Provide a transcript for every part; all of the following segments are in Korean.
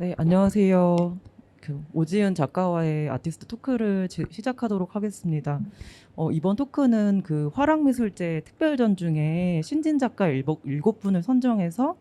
네, 안녕하세요. 오지은 작가와의 아티스트 토크를 시작하도록 하겠습니다. 이번 토크는 화랑미술제 특별전 중에 신진 작가 일곱 분을 선정해서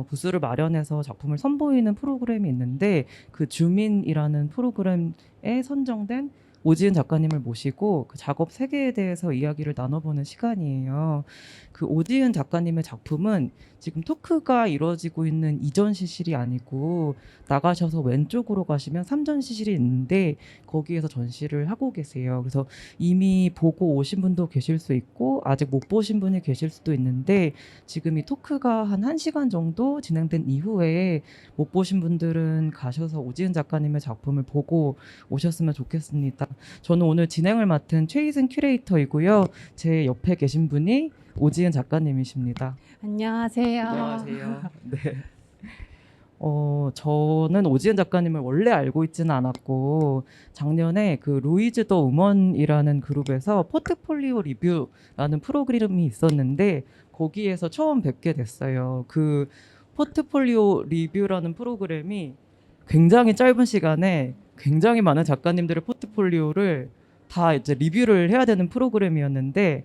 부스를 마련해서 작품을 선보이는 프로그램이 있는데 그 주민이라는 프로그램에 선정된 오지은 작가님을 모시고 그 작업 세계에 대해서 이야기를 나눠보는 시간이에요. 그 오지은 작가님의 작품은 지금 토크가 이루어지고 있는 이전 시실이 아니고 나가셔서 왼쪽으로 가시면 삼전 시실이 있는데 거기에서 전시를 하고 계세요. 그래서 이미 보고 오신 분도 계실 수 있고 아직 못 보신 분이 계실 수도 있는데 지금 이 토크가 한 1시간 정도 진행된 이후에 못 보신 분들은 가셔서 오지은 작가님의 작품을 보고 오셨으면 좋겠습니다. 저는 오늘 진행을 맡은 최희승 큐레이터이고요. 제 옆에 계신 분이 오지은 작가님이십니다. 안녕하세요. 안녕하세요. 네. 저는 오지은 작가님을 원래 알고 있지는 않았고 작년에 그 루이즈 더 우먼이라는 그룹에서 포트폴리오 리뷰라는 프로그램이 있었는데 거기에서 처음 뵙게 됐어요. 그 포트폴리오 리뷰라는 프로그램이 굉장히 짧은 시간에 굉장히 많은 작가님들의 포트폴리오를 다 이제 리뷰를 해야 되는 프로그램이었는데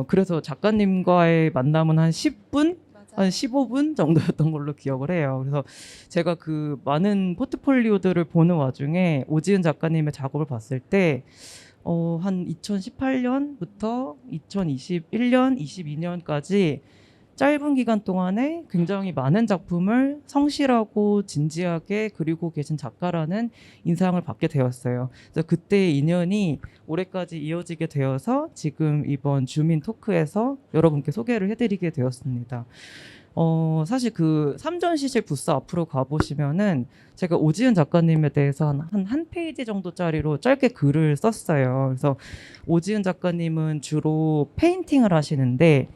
그래서 작가님과의 만남은 한 10분? 한 15분 정도였던 걸로 기억을 해요. 그래서 제가 그 많은 포트폴리오들을 보는 와중에 오지은 작가님의 작업을 봤을 때 한 2018년부터 2021년, 22년까지 짧은 기간 동안에 굉장히 많은 작품을 성실하고 진지하게 그리고 계신 작가라는 인상을 받게 되었어요. 그래서 그때의 인연이 올해까지 이어지게 되어서 지금 이번 주민 토크에서 여러분께 소개를 해드리게 되었습니다. 사실 그 삼전 시실 부스 앞으로 가보시면은 제가 오지은 작가님에 대해서 한 페이지 정도짜리로 짧게 글을 썼어요. 그래서 오지은 작가님은 주로 페인팅을 하시는데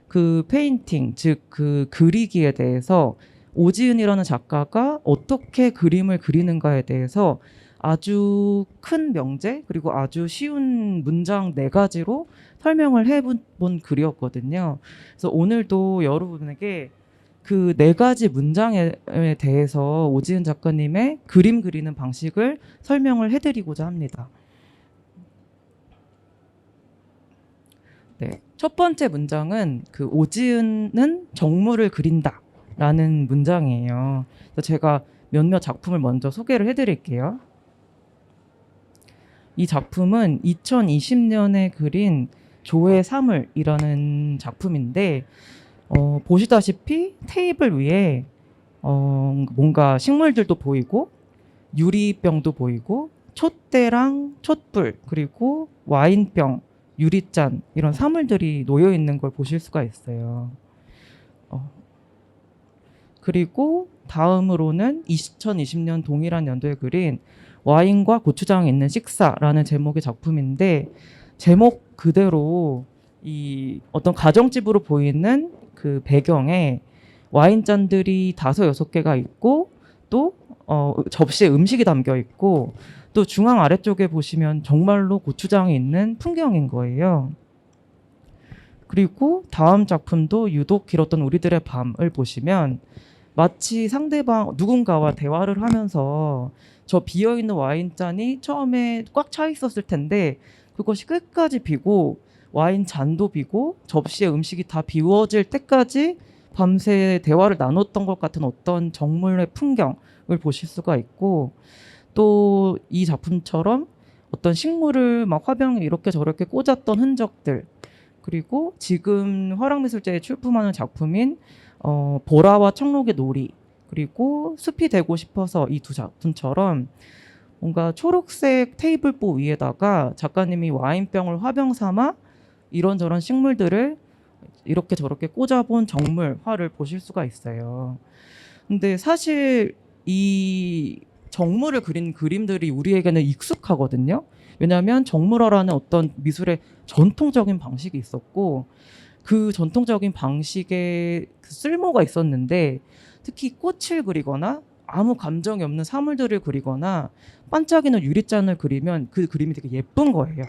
그 페인팅, 즉 그 그리기에 대해서 오지은이라는 작가가 어떻게 그림을 그리는가에 대해서 아주 큰 명제 그리고 아주 쉬운 문장 4가지로 설명을 해본 글이었거든요. 그래서 오늘도 여러분에게 그 4가지 문장에 대해서 오지은 작가님의 그림 그리는 방식을 설명을 해드리고자 합니다. 네. 첫 번째 문장은 그 오지은은 정물을 그린다라는 문장이에요. 그래서 제가 몇몇 작품을 먼저 소개를 해드릴게요. 이 작품은 2020년에 그린 조의 사물이라는 작품인데 보시다시피 테이블 위에 뭔가 식물들도 보이고 유리병도 보이고 촛대랑 촛불 그리고 와인병 유리잔 이런 사물들이 놓여 있는 걸 보실 수가 있어요. 그리고 다음으로는 2020년 동일한 연도에 그린 와인과 고추장이 있는 식사라는 제목의 작품인데 제목 그대로 이 어떤 가정집으로 보이는 그 배경에 와인잔들이 5-6개가 있고 또 접시에 음식이 담겨 있고 또 중앙 아래쪽에 보시면 정말로 고추장이 있는 풍경인 거예요. 그리고 다음 작품도 유독 길었던 우리들의 밤을 보시면 마치 상대방 누군가와 대화를 하면서 저 비어있는 와인잔이 처음에 꽉 차 있었을 텐데 그것이 끝까지 비고 와인 잔도 비고 접시에 음식이 다 비워질 때까지 밤새 대화를 나눴던 것 같은 어떤 정물의 풍경을 보실 수가 있고 또 이 작품처럼 어떤 식물을 막 화병에 이렇게 저렇게 꽂았던 흔적들 그리고 지금 화랑미술제에 출품하는 작품인 보라와 청록의 놀이 그리고 숲이 되고 싶어서 이 2작품처럼 뭔가 초록색 테이블보 위에다가 작가님이 와인병을 화병 삼아 이런저런 식물들을 이렇게 저렇게 꽂아본 정물화를 보실 수가 있어요. 근데 사실 이 정물을 그린 그림들이 우리에게는 익숙하거든요. 왜냐하면 정물화라는 어떤 미술의 전통적인 방식이 있었고 그 전통적인 방식에 그 쓸모가 있었는데 특히 꽃을 그리거나 아무 감정이 없는 사물들을 그리거나 반짝이는 유리잔을 그리면 그 그림이 되게 예쁜 거예요.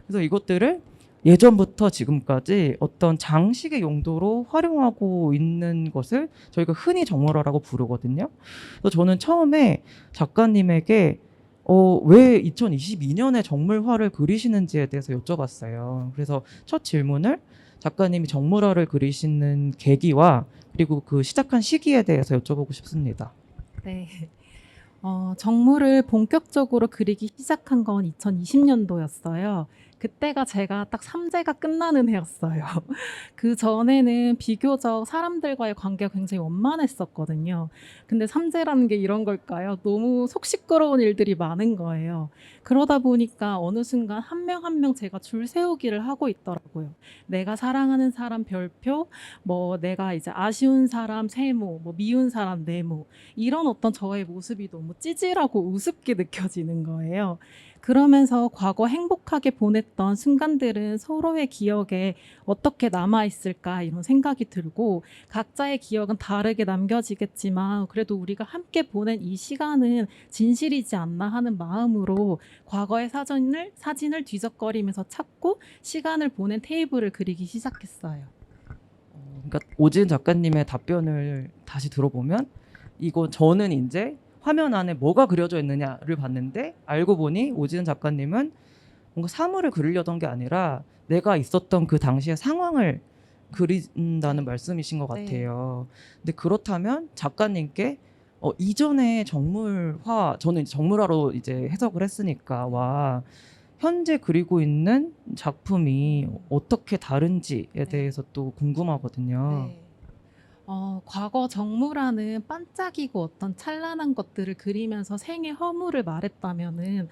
그래서 이것들을 예전부터 지금까지 어떤 장식의 용도로 활용하고 있는 것을 저희가 흔히 정물화라고 부르거든요. 그래서 저는 처음에 작가님에게 왜 2022년에 정물화를 그리시는지에 대해서 여쭤봤어요. 그래서 첫 질문을 작가님이 정물화를 그리시는 계기와 그리고 그 시작한 시기에 대해서 여쭤보고 싶습니다. 네. 정물을 본격적으로 그리기 시작한 건 2020년도였어요. 그때가 제가 딱 삼재가 끝나는 해였어요. 그전에는 비교적 사람들과의 관계가 굉장히 원만했었거든요. 근데 삼재라는 게 이런 걸까요? 너무 속 시끄러운 일들이 많은 거예요. 그러다 보니까 어느 순간 한 명 한 명 제가 줄 세우기를 하고 있더라고요. 내가 사랑하는 사람 별표, 뭐 내가 이제 아쉬운 사람 세모, 뭐 미운 사람 네모, 이런 어떤 저의 모습이 너무 찌질하고 우습게 느껴지는 거예요. 그러면서 과거 행복하게 보냈던 순간들은 서로의 기억에 어떻게 남아있을까 이런 생각이 들고, 각자의 기억은 다르게 남겨지겠지만 그래도 우리가 함께 보낸 이 시간은 진실이지 않나 하는 마음으로 과거의 사진을 뒤적거리면서 찾고 시간을 보낸 테이블을 그리기 시작했어요. 그러니까 오지은 작가님의 답변을 다시 들어보면 이거 저는 이제 화면 안에 뭐가 그려져 있느냐를 봤는데 알고 보니 오지은 작가님은 뭔가 사물을 그리려던 게 아니라 내가 있었던 그 당시의 상황을 그린다는 말씀이신 것 네. 같아요. 근데 그렇다면 작가님께 이전에 정물화, 저는 이제 정물화로 이제 해석을 했으니까 와 현재 그리고 있는 작품이 어떻게 다른지에 네. 대해서 또 궁금하거든요. 네. 과거 정물화는 반짝이고 어떤 찬란한 것들을 그리면서 생의 허물을 말했다면은,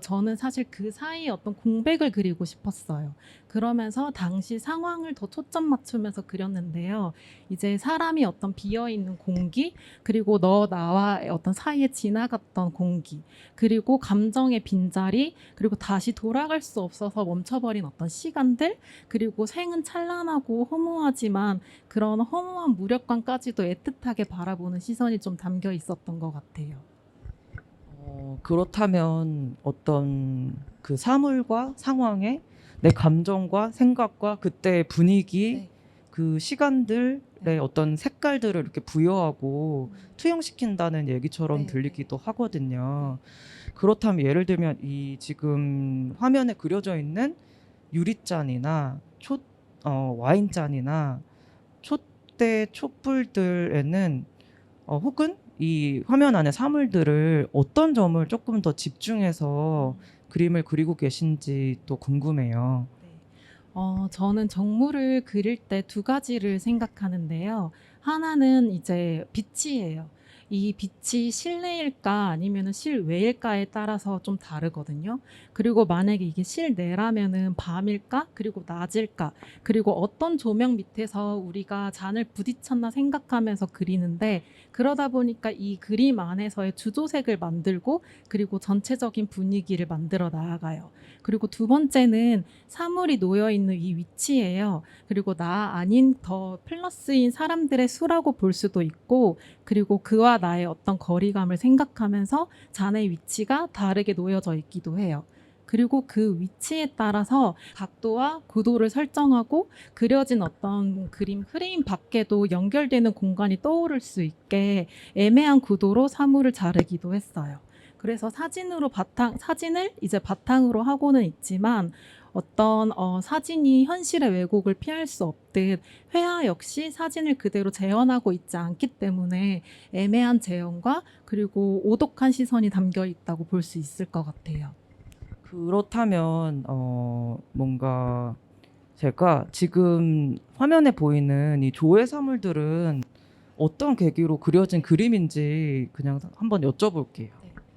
저는 사실 그 사이에 어떤 공백을 그리고 싶었어요. 그러면서 당시 상황을 더 초점 맞추면서 그렸는데요. 이제 사람이 어떤 비어있는 공기, 그리고 너 나와 어떤 사이에 지나갔던 공기, 그리고 감정의 빈자리, 그리고 다시 돌아갈 수 없어서 멈춰버린 어떤 시간들, 그리고 생은 찬란하고 허무하지만 그런 허무한 무력감까지도 애틋하게 바라보는 시선이 좀 담겨 있었던 것 같아요. 그렇다면 어떤 그 사물과 상황에 내 감정과 생각과 그때의 분위기, 네. 그 시간들의 네. 어떤 색깔들을 이렇게 부여하고 투영시킨다는 얘기처럼 네, 들리기도 네. 하거든요. 그렇다면 예를 들면 이 지금 화면에 그려져 있는 유리잔이나 와인잔이나 촛대, 촛불들에는 혹은 이 화면 안의 사물들을 어떤 점을 조금 더 집중해서 그림을 그리고 계신지 또 궁금해요. 네. 저는 정물을 그릴 때 두 가지를 생각하는데요. 하나는 이제 빛이에요. 이 빛이 실내일까 아니면은 실외일까에 따라서 좀 다르거든요. 그리고 만약에 이게 실내라면은 밤일까? 그리고 낮일까? 그리고 어떤 조명 밑에서 우리가 잔을 부딪혔나 생각하면서 그리는데, 그러다 보니까 이 그림 안에서의 주조색을 만들고 그리고 전체적인 분위기를 만들어 나아가요. 그리고 두 번째는 사물이 놓여 있는 이 위치예요. 그리고 나 아닌 더 플러스인 사람들의 수라고 볼 수도 있고, 그리고 그와 나의 어떤 거리감을 생각하면서 잔의 위치가 다르게 놓여져 있기도 해요. 그리고 그 위치에 따라서 각도와 구도를 설정하고 그려진 어떤 그림 프레임 밖에도 연결되는 공간이 떠오를 수 있게 애매한 구도로 사물을 자르기도 했어요. 그래서 사진을 이제 바탕으로 하고는 있지만, 어떤 사진이 현실의 왜곡을 피할 수 없듯 회화 역시 사진을 그대로 재현하고 있지 않기 때문에 애매한 재현과 그리고 오독한 시선이 담겨 있다고 볼 수 있을 것 같아요. 그렇다면 뭔가 제가 지금 화면에 보이는 이 조회 사물들은 어떤 계기로 그려진 그림인지 그냥 한번 여쭤볼게요.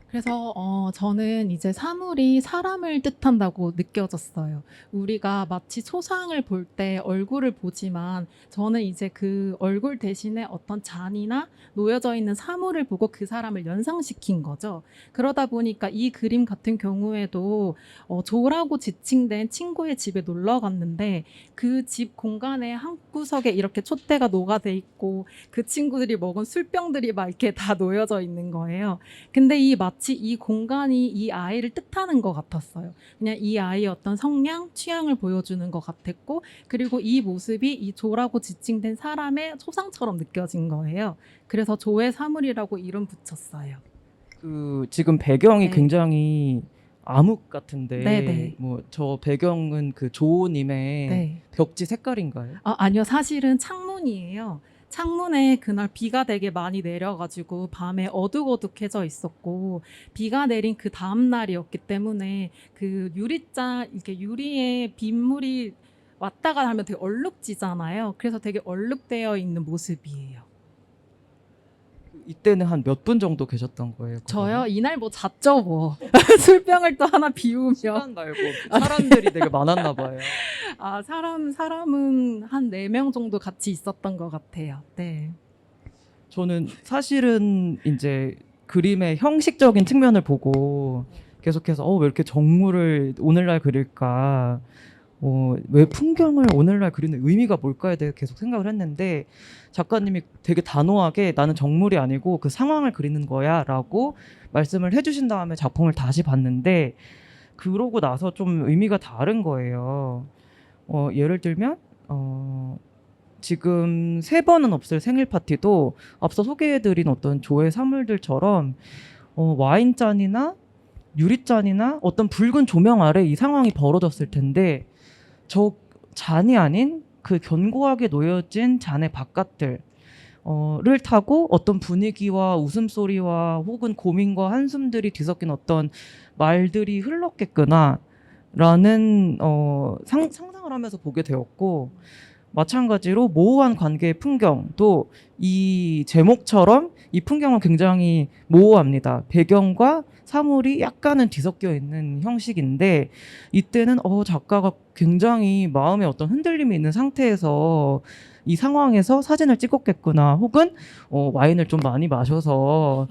그래서 저는 이제 사물이 사람을 뜻한다고 느껴졌어요. 우리가 마치 초상을 볼 때 얼굴을 보지만 저는 이제 그 얼굴 대신에 어떤 잔이나 놓여져 있는 사물을 보고 그 사람을 연상시킨 거죠. 그러다 보니까 이 그림 같은 경우에도 조라고 지칭된 친구의 집에 놀러 갔는데 그 집 공간의 한 구석구석에 이렇게 촛대가 녹아돼 있고 그 친구들이 먹은 술병들이 막 이렇게 다 놓여져 있는 거예요. 근데 마치 이 공간이 이 아이를 뜻하는 것 같았어요. 그냥 이 아이의 어떤 성향, 취향을 보여주는 것 같았고, 그리고 이 모습이 이 조라고 지칭된 사람의 초상처럼 느껴진 거예요. 그래서 조의 사물이라고 이름 붙였어요. 그 지금 배경이 네. 굉장히 암흑 같은데 네네. 뭐 저 배경은 그 조님의 네. 벽지 색깔인가요? 아니요. 사실은 창문이에요. 창문에 그날 비가 되게 많이 내려가지고 밤에 어둑어둑해져 있었고, 비가 내린 그 다음 날이었기 때문에 그 이렇게 유리에 빗물이 왔다가 하면 되게 얼룩지잖아요. 그래서 되게 얼룩되어 있는 모습이에요. 이때는 한 몇 분 정도 계셨던 거예요? 저요? 이날 뭐 잤죠 뭐. 술병을 또 하나 비우며. 시간 말고 사람들이 되게 많았나 봐요. 사람은 한 4명 정도 같이 있었던 것 같아요. 네. 저는 사실은 이제 그림의 형식적인 측면을 보고 계속해서 왜 이렇게 정물을 오늘날 그릴까? 왜 풍경을 오늘날 그리는 의미가 뭘까에 대해 계속 생각을 했는데 작가님이 되게 단호하게 나는 정물이 아니고 그 상황을 그리는 거야 라고 말씀을 해주신 다음에 작품을 다시 봤는데 그러고 나서 좀 의미가 다른 거예요. 예를 들면 지금 3번은 없을 생일 파티도 앞서 소개해드린 어떤 조의 사물들처럼 와인잔이나 유리잔이나 어떤 붉은 조명 아래 이 상황이 벌어졌을 텐데 저 잔이 아닌 그 견고하게 놓여진 잔의 바깥들 를 타고 어떤 분위기와 웃음소리와 혹은 고민과 한숨들이 뒤섞인 어떤 말들이 흘렀겠구나 라는 상상을 하면서 보게 되었고, 마찬가지로 모호한 관계의 풍경도 이 제목처럼 이 풍경은 굉장히 모호합니다. 배경과 사물이 약간은 뒤섞여 있는 형식인데 이때는 작가가 굉장히 마음에 어떤 흔들림이 있는 상태에서 이 상황에서 사진을 찍었겠구나, 혹은 와인을 좀 많이 마셔서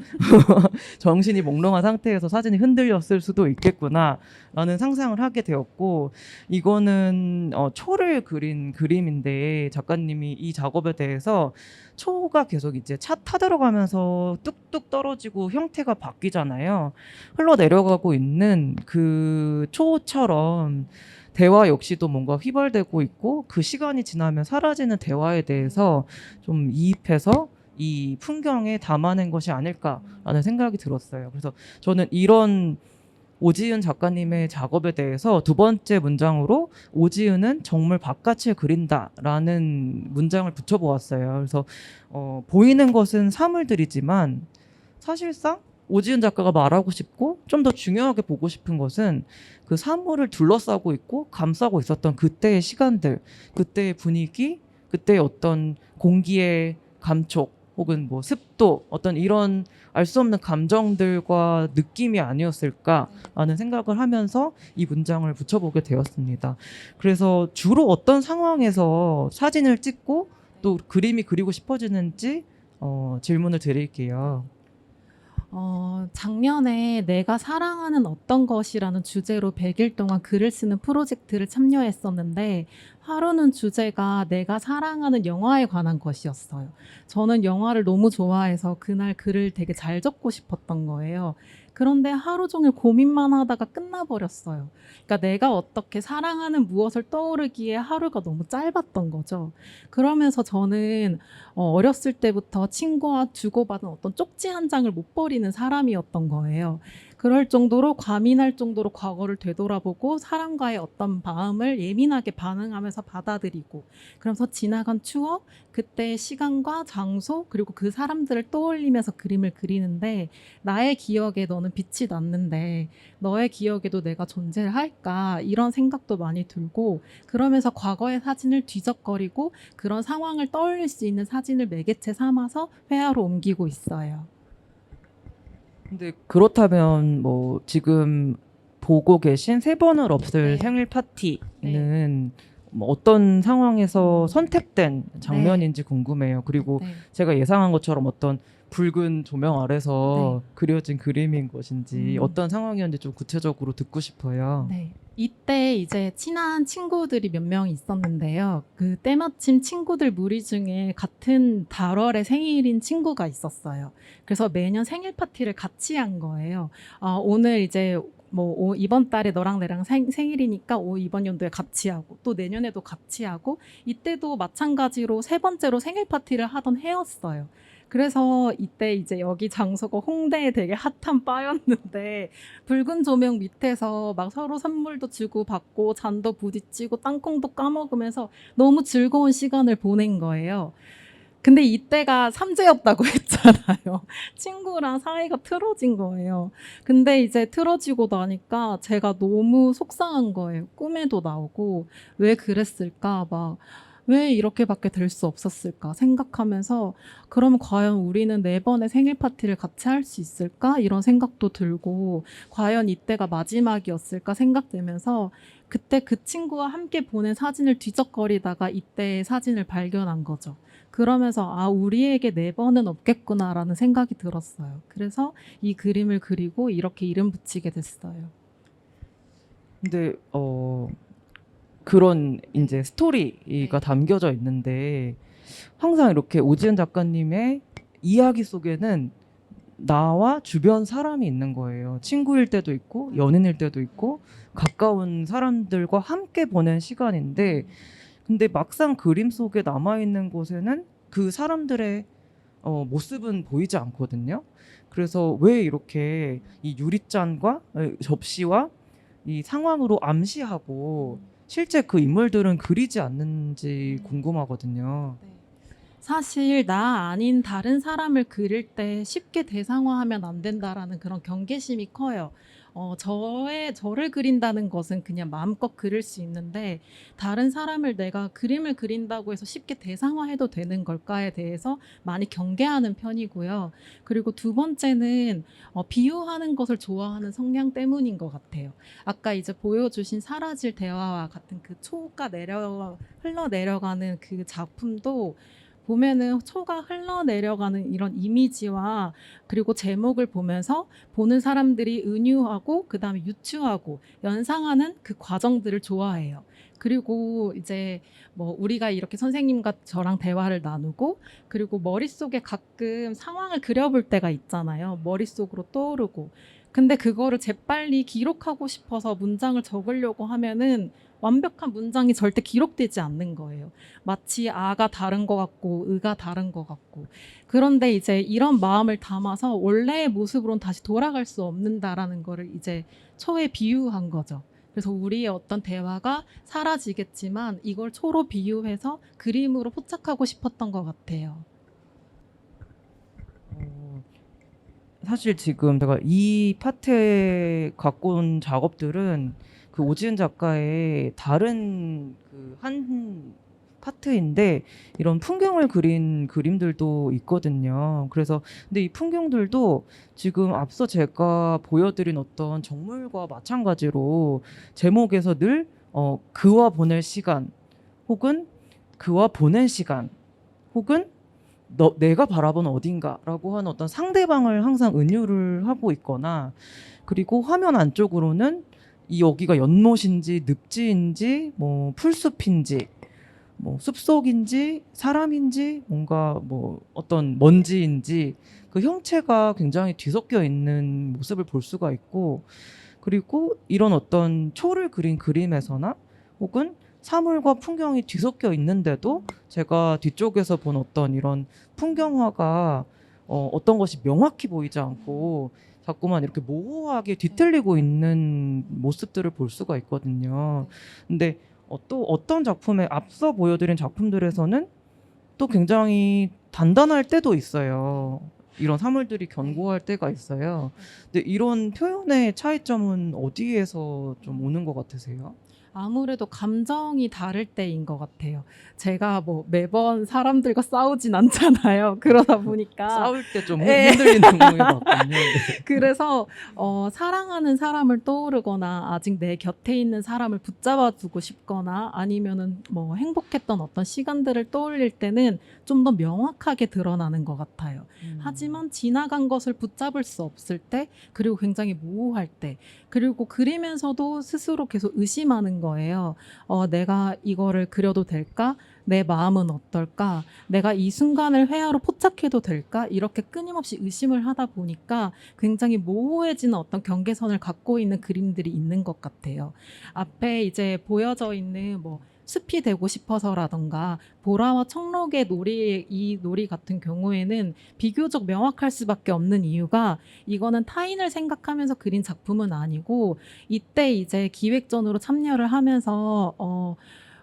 정신이 몽롱한 상태에서 사진이 흔들렸을 수도 있겠구나 라는 상상을 하게 되었고, 이거는 초를 그린 그림인데 작가님이 이 작업에 대해서 초가 계속 이제 차 타들어가면서 뚝뚝 떨어지고 형태가 바뀌잖아요. 흘러내려가고 있는 그 초처럼 대화 역시도 뭔가 휘발되고 있고 그 시간이 지나면 사라지는 대화에 대해서 좀 이입해서 이 풍경에 담아낸 것이 아닐까라는 생각이 들었어요. 그래서 저는 이런 오지은 작가님의 작업에 대해서 두 번째 문장으로 오지은은 정물 바깥을 그린다라는 문장을 붙여보았어요. 그래서 보이는 것은 사물들이지만 사실상 오지은 작가가 말하고 싶고 좀 더 중요하게 보고 싶은 것은 그 사물을 둘러싸고 있고 감싸고 있었던 그때의 시간들, 그때의 분위기, 그때의 어떤 공기의 감촉 혹은 뭐 습도, 어떤 이런 알 수 없는 감정들과 느낌이 아니었을까라는 생각을 하면서 이 문장을 붙여보게 되었습니다. 그래서 주로 어떤 상황에서 사진을 찍고 또 그림이 그리고 싶어지는지 질문을 드릴게요. 작년에 내가 사랑하는 어떤 것이라는 주제로 100일 동안 글을 쓰는 프로젝트를 참여했었는데, 하루는 주제가 내가 사랑하는 영화에 관한 것이었어요. 저는 영화를 너무 좋아해서 그날 글을 되게 잘 적고 싶었던 거예요. 그런데 하루 종일 고민만 하다가 끝나버렸어요. 그러니까 내가 어떻게 사랑하는 무엇을 떠오르기에 하루가 너무 짧았던 거죠. 그러면서 저는 어렸을 때부터 친구와 주고받은 어떤 쪽지 한 장을 못 버리는 사람이었던 거예요. 그럴 정도로 과민할 정도로 과거를 되돌아보고 사람과의 어떤 마음을 예민하게 반응하면서 받아들이고, 그러면서 지나간 추억, 그때의 시간과 장소, 그리고 그 사람들을 떠올리면서 그림을 그리는데, 나의 기억에 너는 빛이 났는데 너의 기억에도 내가 존재를 할까, 이런 생각도 많이 들고, 그러면서 과거의 사진을 뒤적거리고 그런 상황을 떠올릴 수 있는 사진을 매개체 삼아서 회화로 옮기고 있어요. 근데 그렇다면 뭐 지금 보고 계신 3번을 없을 네. 생일 파티는 뭐 어떤 상황에서 선택된 장면인지 궁금해요. 그리고 네. 제가 예상한 것처럼 어떤 붉은 조명 아래서 그려진 그림인 것인지 어떤 상황이었는지 좀 구체적으로 듣고 싶어요. 네. 이때 이제 친한 친구들이 몇 명 있었는데요. 그 때마침 친구들 무리 중에 같은 달월에 생일인 친구가 있었어요. 그래서 매년 생일 파티를 같이 한 거예요. 오늘 이제 이번 달에 너랑 나랑 생일이니까 이번 연도에 같이 하고 또 내년에도 같이 하고 이때도 마찬가지로 세 번째로 생일 파티를 하던 해였어요. 그래서 이때 이제 여기 장소가 홍대에 되게 핫한 바였는데 붉은 조명 밑에서 막 서로 선물도 주고 받고 잔도 부딪히고 땅콩도 까먹으면서 너무 즐거운 시간을 보낸 거예요. 근데 이때가 삼재였다고 했잖아요. 친구랑 사이가 틀어진 거예요. 근데 이제 틀어지고 나니까 제가 너무 속상한 거예요. 꿈에도 나오고 왜 그랬을까 막 왜 이렇게밖에 될 수 없었을까 생각하면서 그러면 과연 우리는 네 번의 생일 파티를 같이 할 수 있을까 이런 생각도 들고 과연 이때가 마지막이었을까 생각되면서 그때 그 친구와 함께 보낸 사진을 뒤적거리다가 이때의 사진을 발견한 거죠. 그러면서 우리에게 네 번은 없겠구나라는 생각이 들었어요. 그래서 이 그림을 그리고 이렇게 이름 붙이게 됐어요. 근데 그런 이제 스토리가 네. 담겨져 있는데 항상 이렇게 오지은 작가님의 이야기 속에는 나와 주변 사람이 있는 거예요. 친구일 때도 있고 연인일 때도 있고 가까운 사람들과 함께 보낸 시간인데 근데 막상 그림 속에 남아있는 곳에는 그 사람들의 모습은 보이지 않거든요. 그래서 왜 이렇게 이 유리잔과 접시와 이 상황으로 암시하고 실제 그 인물들은 그리지 않는지 궁금하거든요. 네. 사실 나 아닌 다른 사람을 그릴 때 쉽게 대상화하면 안 된다라는 그런 경계심이 커요. 저를 그린다는 것은 그냥 마음껏 그릴 수 있는데 다른 사람을 내가 그림을 그린다고 해서 쉽게 대상화해도 되는 걸까에 대해서 많이 경계하는 편이고요. 그리고 두 번째는 비유하는 것을 좋아하는 성향 때문인 것 같아요. 아까 이제 보여주신 사라질 대화와 같은 그 초가 흘러내려가는 그 작품도 보면은 초가 흘러내려가는 이런 이미지와 그리고 제목을 보면서 보는 사람들이 은유하고 그다음에 유추하고 연상하는 그 과정들을 좋아해요. 그리고 이제 우리가 이렇게 선생님과 저랑 대화를 나누고 그리고 머릿속에 가끔 상황을 그려볼 때가 있잖아요. 머릿속으로 떠오르고. 근데 그거를 재빨리 기록하고 싶어서 문장을 적으려고 하면은 완벽한 문장이 절대 기록되지 않는 거예요. 마치 아가 다른 것 같고 의가 다른 것 같고. 그런데 이제 이런 마음을 담아서 원래의 모습으로는 다시 돌아갈 수 없는다라는 거를 이제 초에 비유한 거죠. 그래서 우리의 어떤 대화가 사라지겠지만 이걸 초로 비유해서 그림으로 포착하고 싶었던 것 같아요. 어, 사실 지금 제가 이 파트에 갖고 온 작업들은 그 오지은 작가의 다른 그 한 파트인데 이런 풍경을 그린 그림들도 있거든요. 그래서 근데 이 풍경들도 지금 앞서 제가 보여드린 어떤 정물과 마찬가지로 제목에서 늘 그와 보낼 시간 혹은 그와 보낸 시간 혹은 내가 바라본 어딘가라고 하는 어떤 상대방을 항상 은유를 하고 있거나 그리고 화면 안쪽으로는 이 여기가 연못인지 늪지인지 뭐 풀숲인지 뭐 숲속인지 사람인지 뭔가 뭐 어떤 먼지인지 그 형체가 굉장히 뒤섞여 있는 모습을 볼 수가 있고 그리고 이런 어떤 초를 그린 그림에서나 혹은 사물과 풍경이 뒤섞여 있는데도 제가 뒤쪽에서 본 어떤 이런 풍경화가 어떤 것이 명확히 보이지 않고 자꾸만 이렇게 모호하게 뒤틀리고 있는 모습들을 볼 수가 있거든요. 근데 또 어떤 작품에 앞서 보여드린 작품들에서는 또 굉장히 단단할 때도 있어요. 이런 사물들이 견고할 때가 있어요. 근데 이런 표현의 차이점은 어디에서 좀 오는 것 같으세요? 아무래도 감정이 다를 때인 것 같아요. 제가 뭐 매번 사람들과 싸우진 않잖아요. 그러다 보니까 싸울 때 좀 예. 흔들리는 부분이 맞군요. 네. 그래서 사랑하는 사람을 떠오르거나 아직 내 곁에 있는 사람을 붙잡아 두고 싶거나 아니면은 뭐 행복했던 어떤 시간들을 떠올릴 때는 좀 더 명확하게 드러나는 것 같아요. 하지만 지나간 것을 붙잡을 수 없을 때, 그리고 굉장히 모호할 때, 그리고 그리면서도 스스로 계속 의심하는 거예요. 내가 이거를 그려도 될까? 내 마음은 어떨까? 내가 이 순간을 회화로 포착해도 될까? 이렇게 끊임없이 의심을 하다 보니까 굉장히 모호해지는 어떤 경계선을 갖고 있는 그림들이 있는 것 같아요. 앞에 이제 보여져 있는 뭐 숲이 되고 싶어서라던가 보라와 청록의 놀이, 이 놀이 같은 경우에는 비교적 명확할 수밖에 없는 이유가 이거는 타인을 생각하면서 그린 작품은 아니고 이때 이제 기획전으로 참여를 하면서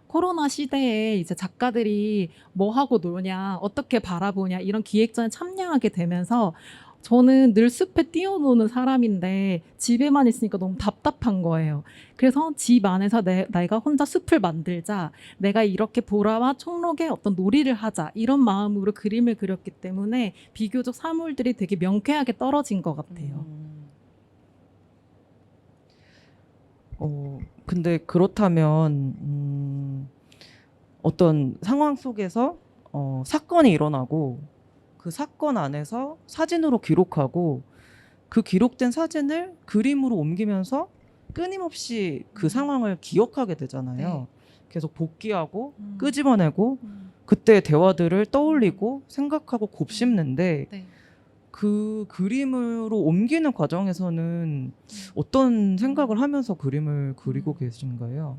코로나 시대에 이제 작가들이 뭐 하고 노냐, 어떻게 바라보냐 이런 기획전에 참여하게 되면서 저는 늘 숲에 뛰어노는 사람인데 집에만 있으니까 너무 답답한 거예요. 그래서 집 안에서 내가 혼자 숲을 만들자, 내가 이렇게 보라와 청록의 어떤 놀이를 하자 이런 마음으로 그림을 그렸기 때문에 비교적 사물들이 되게 명쾌하게 떨어진 것 같아요. 근데 그렇다면 어떤 상황 속에서 사건이 일어나고 그 사건 안에서 사진으로 기록하고 그 기록된 사진을 그림으로 옮기면서 끊임없이 그 상황을 기억하게 되잖아요. 네. 계속 복기하고 끄집어내고 음. 그때의 대화들을 떠올리고 생각하고 곱씹는데 네. 그 그림으로 옮기는 과정에서는 어떤 생각을 하면서 그림을 그리고 계신가요?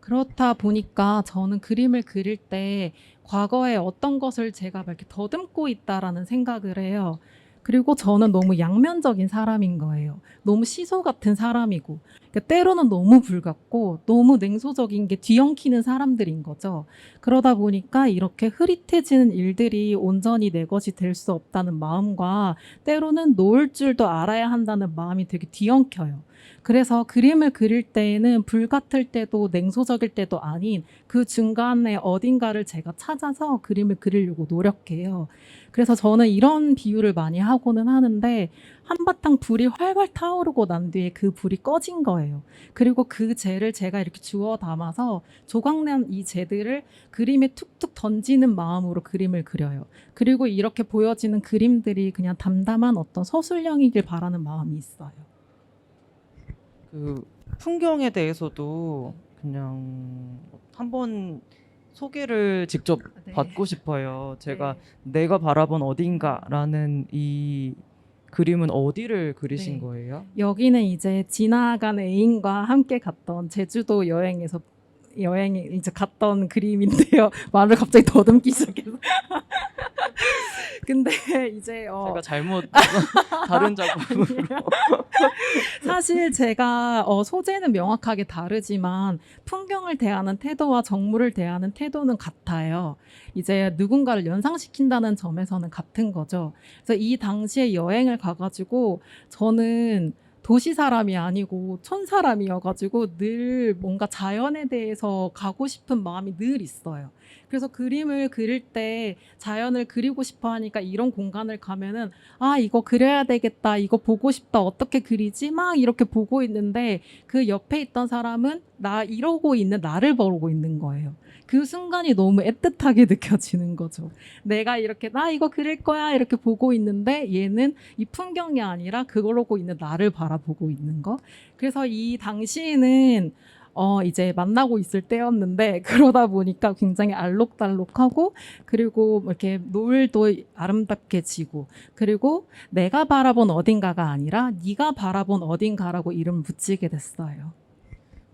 그렇다 보니까 저는 그림을 그릴 때 과거에 어떤 것을 제가 막 이렇게 더듬고 있다라는 생각을 해요. 그리고 저는 너무 양면적인 사람인 거예요. 너무 시소 같은 사람이고, 그러니까 때로는 너무 불같고, 너무 냉소적인 게 뒤엉키는 사람들인 거죠. 그러다 보니까 이렇게 흐릿해지는 일들이 온전히 내 것이 될 수 없다는 마음과 때로는 놓을 줄도 알아야 한다는 마음이 되게 뒤엉켜요. 그래서 그림을 그릴 때에는 불같을 때도 냉소적일 때도 아닌 그 중간에 어딘가를 제가 찾아서 그림을 그리려고 노력해요. 그래서 저는 이런 비유를 많이 하고는 하는데 한바탕 불이 활활 타오르고 난 뒤에 그 불이 꺼진 거예요. 그리고 그 재를 제가 이렇게 주워 담아서 조각난 이 재들을 그림에 툭툭 던지는 마음으로 그림을 그려요. 그리고 이렇게 보여지는 그림들이 그냥 담담한 어떤 서술형이길 바라는 마음이 있어요. 그 풍경에 대해서도 그냥 한번 소개를 직접 네. 받고 싶어요. 제가 네. 내가 바라본 어딘가라는 이 그림은 어디를 그리신 네. 거예요? 여기는 이제 지나간 애인과 함께 갔던 제주도 여행에서 여행에 이제 갔던 그림인데요. 말을 갑자기 더듬기 시작해서. 근데 이제 제가 잘못 다른 작품으로 사실 제가 소재는 명확하게 다르지만 풍경을 대하는 태도와 정물을 대하는 태도는 같아요. 이제 누군가를 연상시킨다는 점에서는 같은 거죠. 그래서 이 당시에 여행을 가가지고 저는 도시 사람이 아니고 촌 사람이어가지고 늘 뭔가 자연에 대해서 가고 싶은 마음이 늘 있어요. 그래서 그림을 그릴 때 자연을 그리고 싶어 하니까 이런 공간을 가면은 아, 이거 그려야 되겠다. 이거 보고 싶다. 어떻게 그리지? 막 이렇게 보고 있는데 그 옆에 있던 사람은 나 이러고 있는 나를 보고 있는 거예요. 그 순간이 너무 애틋하게 느껴지는 거죠. 내가 이렇게 나 이거 그릴 거야 이렇게 보고 있는데 얘는 이 풍경이 아니라 그러고 있는 나를 바라보고 있는 거. 그래서 이 당시에는 이제 만나고 있을 때였는데 그러다 보니까 굉장히 알록달록하고 그리고 이렇게 노을도 아름답게 지고 그리고 내가 바라본 어딘가가 아니라 네가 바라본 어딘가라고 이름을 붙이게 됐어요.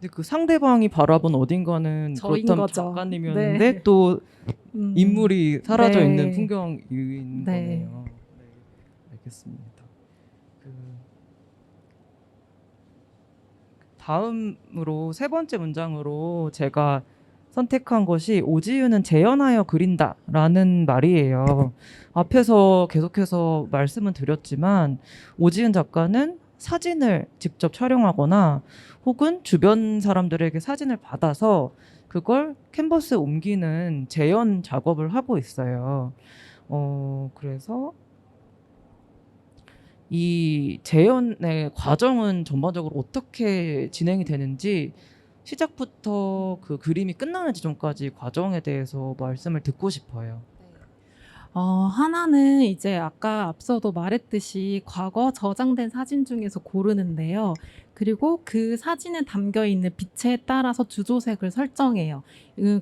근데 그 상대방이 바라본 어딘가는 저인 그렇다면 거죠. 작가님이었는데 네. 또 인물이 사라져 네. 있는 풍경인 네. 거네요. 네, 알겠습니다. 다음으로 세 번째 문장으로 제가 선택한 것이 오지윤은 재현하여 그린다라는 말이에요. 앞에서 계속해서 말씀은 드렸지만 오지윤 작가는 사진을 직접 촬영하거나 혹은 주변 사람들에게 사진을 받아서 그걸 캔버스에 옮기는 재현 작업을 하고 있어요. 그래서 이 재현의 과정은 전반적으로 어떻게 진행이 되는지 시작부터 그 그림이 끝나는 지점까지 과정에 대해서 말씀을 듣고 싶어요. 하나는 이제 아까 앞서도 말했듯이 과거 저장된 사진 중에서 고르는데요. 그리고 그 사진에 담겨 있는 빛에 따라서 주조색을 설정해요.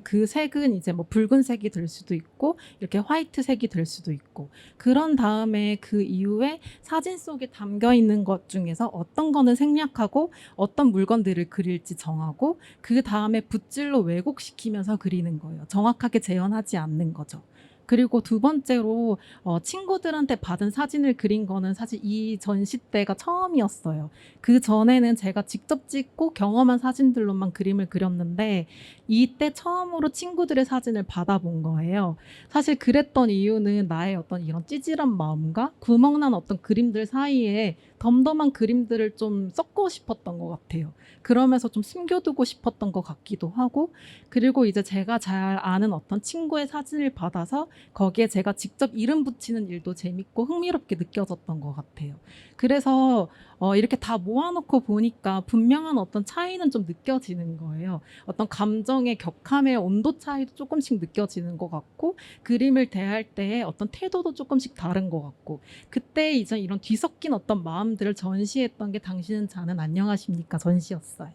그 색은 이제 뭐 붉은색이 될 수도 있고, 이렇게 화이트색이 될 수도 있고. 그런 다음에 그 이후에 사진 속에 담겨 있는 것 중에서 어떤 거는 생략하고 어떤 물건들을 그릴지 정하고, 그 다음에 붓질로 왜곡시키면서 그리는 거예요. 정확하게 재현하지 않는 거죠. 그리고 두 번째로 친구들한테 받은 사진을 그린 거는 사실 이 전시 때가 처음이었어요. 그 전에는 제가 직접 찍고 경험한 사진들로만 그림을 그렸는데 이때 처음으로 친구들의 사진을 받아본 거예요. 사실 그랬던 이유는 나의 어떤 이런 찌질한 마음과 구멍난 어떤 그림들 사이에 덤덤한 그림들을 좀 섞고 싶었던 것 같아요. 그러면서 좀 숨겨두고 싶었던 것 같기도 하고, 그리고 이제 제가 잘 아는 어떤 친구의 사진을 받아서 거기에 제가 직접 이름 붙이는 일도 재밌고 흥미롭게 느껴졌던 것 같아요. 그래서 이렇게 다 모아놓고 보니까 분명한 어떤 차이는 좀 느껴지는 거예요. 어떤 감정의 격함의 온도 차이도 조금씩 느껴지는 것 같고, 그림을 대할 때 어떤 태도도 조금씩 다른 것 같고, 그때 이제 이런 뒤섞인 어떤 마음들을 전시했던 게 당신은 자는 안녕하십니까 전시였어요.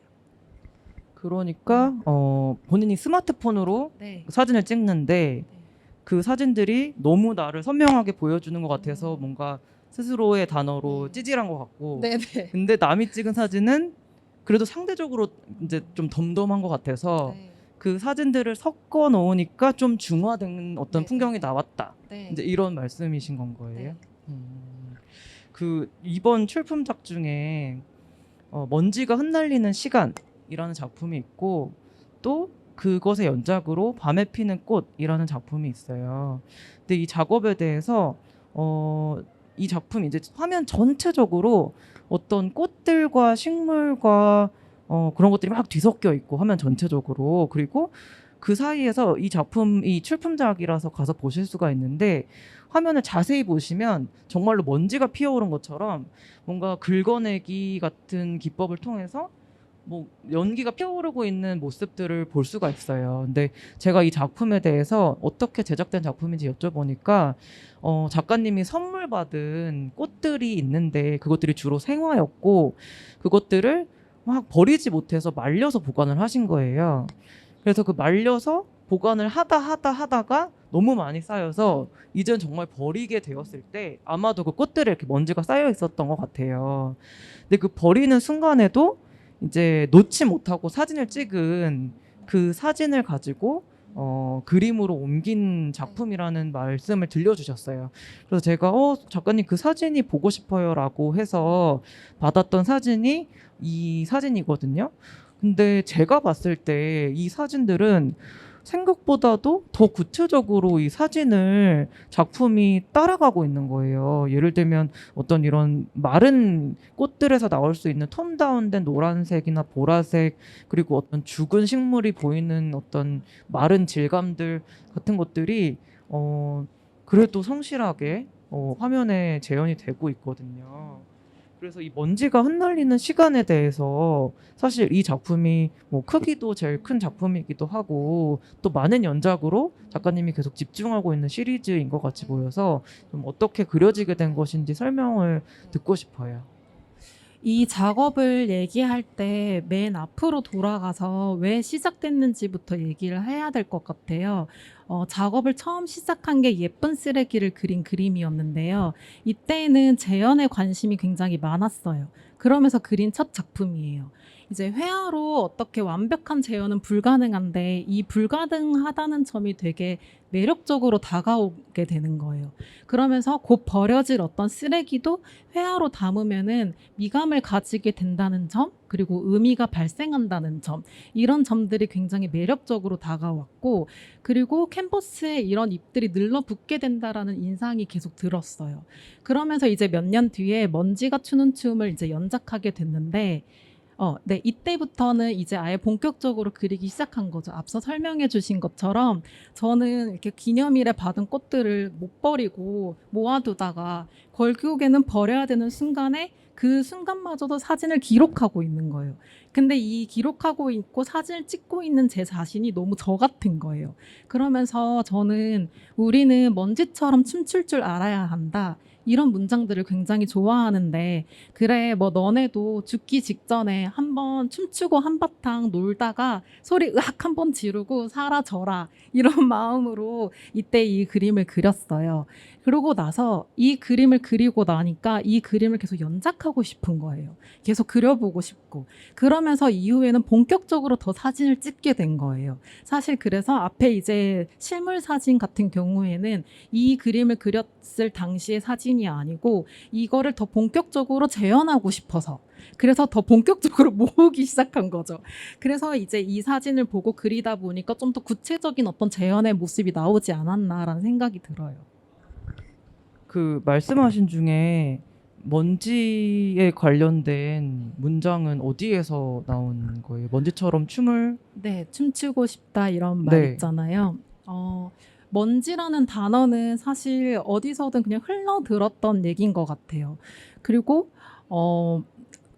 그러니까 본인이 스마트폰으로 네. 사진을 찍는데 그 사진들이 너무 나를 선명하게 보여주는 것 같아서 뭔가 스스로의 단어로 네. 찌질한 것 같고, 네네. 근데 남이 찍은 사진은 그래도 상대적으로 이제 좀 덤덤한 것 같아서 그 사진들을 섞어 놓으니까 좀 중화된 어떤 네, 풍경이 네. 나왔다. 네. 이제 이런 말씀이신 건 거예요. 네. 그 이번 출품작 중에 먼지가 흩날리는 시간이라는 작품이 있고, 또 그것의 연작으로 밤에 피는 꽃이라는 작품이 있어요. 근데 이 작업에 대해서 이 작품 이제 화면 전체적으로 어떤 꽃들과 식물과 그런 것들이 막 뒤섞여 있고 화면 전체적으로, 그리고 그 사이에서 이 작품이 출품작이라서 가서 보실 수가 있는데 화면을 자세히 보시면 정말로 먼지가 피어오른 것처럼 뭔가 긁어내기 같은 기법을 통해서 뭐 연기가 피어오르고 있는 모습들을 볼 수가 있어요. 근데 제가 이 작품에 대해서 어떻게 제작된 작품인지 여쭤보니까 작가님이 선물 받은 꽃들이 있는데 그것들이 주로 생화였고 그것들을 막 버리지 못해서 말려서 보관을 하신 거예요. 그래서 그 말려서 보관을 하다가 너무 많이 쌓여서 이젠 정말 버리게 되었을 때 아마도 그 꽃들에 이렇게 먼지가 쌓여 있었던 것 같아요. 근데 그 버리는 순간에도 이제 놓지 못하고 사진을 찍은 그 사진을 가지고 그림으로 옮긴 작품이라는 말씀을 들려주셨어요. 그래서 제가 작가님 그 사진이 보고 싶어요라고 해서 받았던 사진이 이 사진이거든요. 근데 제가 봤을 때 이 사진들은 생각보다도 더 구체적으로 이 사진을 작품이 따라가고 있는 거예요. 예를 들면 어떤 이런 마른 꽃들에서 나올 수 있는 톤 다운된 노란색이나 보라색, 그리고 어떤 죽은 식물이 보이는 어떤 마른 질감들 같은 것들이 그래도 성실하게 화면에 재현이 되고 있거든요. 그래서 이 먼지가 흩날리는 시간에 대해서 사실 이 작품이 뭐 크기도 제일 큰 작품이기도 하고 또 많은 연작으로 작가님이 계속 집중하고 있는 시리즈인 것 같이 보여서 좀 어떻게 그려지게 된 것인지 설명을 듣고 싶어요. 이 작업을 얘기할 때 맨 앞으로 돌아가서 왜 시작됐는지부터 얘기를 해야 될 것 같아요. 작업을 처음 시작한 게 예쁜 쓰레기를 그린 그림이었는데요. 이때는 재현에 관심이 굉장히 많았어요. 그러면서 그린 첫 작품이에요. 이제 회화로 어떻게 완벽한 재현은 불가능한데 이 불가능하다는 점이 되게 매력적으로 다가오게 되는 거예요. 그러면서 곧 버려질 어떤 쓰레기도 회화로 담으면은 미감을 가지게 된다는 점, 그리고 의미가 발생한다는 점, 이런 점들이 굉장히 매력적으로 다가왔고, 그리고 캔버스에 이런 잎들이 늘러붙게 된다라는 인상이 계속 들었어요. 그러면서 이제 몇 년 뒤에 먼지가 추는 춤을 이제 연작하게 됐는데, 네, 이때부터는 이제 아예 본격적으로 그리기 시작한 거죠. 앞서 설명해 주신 것처럼 저는 이렇게 기념일에 받은 꽃들을 못 버리고 모아두다가 결국에는 버려야 되는 순간에 그 순간마저도 사진을 기록하고 있는 거예요. 근데 이 기록하고 있고 사진을 찍고 있는 제 자신이 너무 저 같은 거예요. 그러면서 저는 우리는 먼지처럼 춤출 줄 알아야 한다. 이런 문장들을 굉장히 좋아하는데, 그래, 뭐 너네도 죽기 직전에 한번 춤추고 한바탕 놀다가 소리 으악 한번 지르고 사라져라. 이런 마음으로 이때 이 그림을 그렸어요. 그러고 나서 이 그림을 그리고 나니까 이 그림을 계속 연작하고 싶은 거예요. 계속 그려보고 싶고. 그러면서 이후에는 본격적으로 더 사진을 찍게 된 거예요. 사실 그래서 앞에 이제 실물 사진 같은 경우에는 이 그림을 그렸을 당시의 사진이 아니고 이거를 더 본격적으로 재현하고 싶어서, 그래서 더 본격적으로 모으기 시작한 거죠. 그래서 이제 이 사진을 보고 그리다 보니까 좀 더 구체적인 어떤 재현의 모습이 나오지 않았나라는 생각이 들어요. 그 말씀하신 중에 먼지에 관련된 문장은 어디에서 나온 거예요? 먼지처럼 춤을. 네, 춤추고 싶다 이런 말 네. 있잖아요. 먼지라는 단어는 사실 어디서든 그냥 흘러들었던 얘기인 것 같아요. 그리고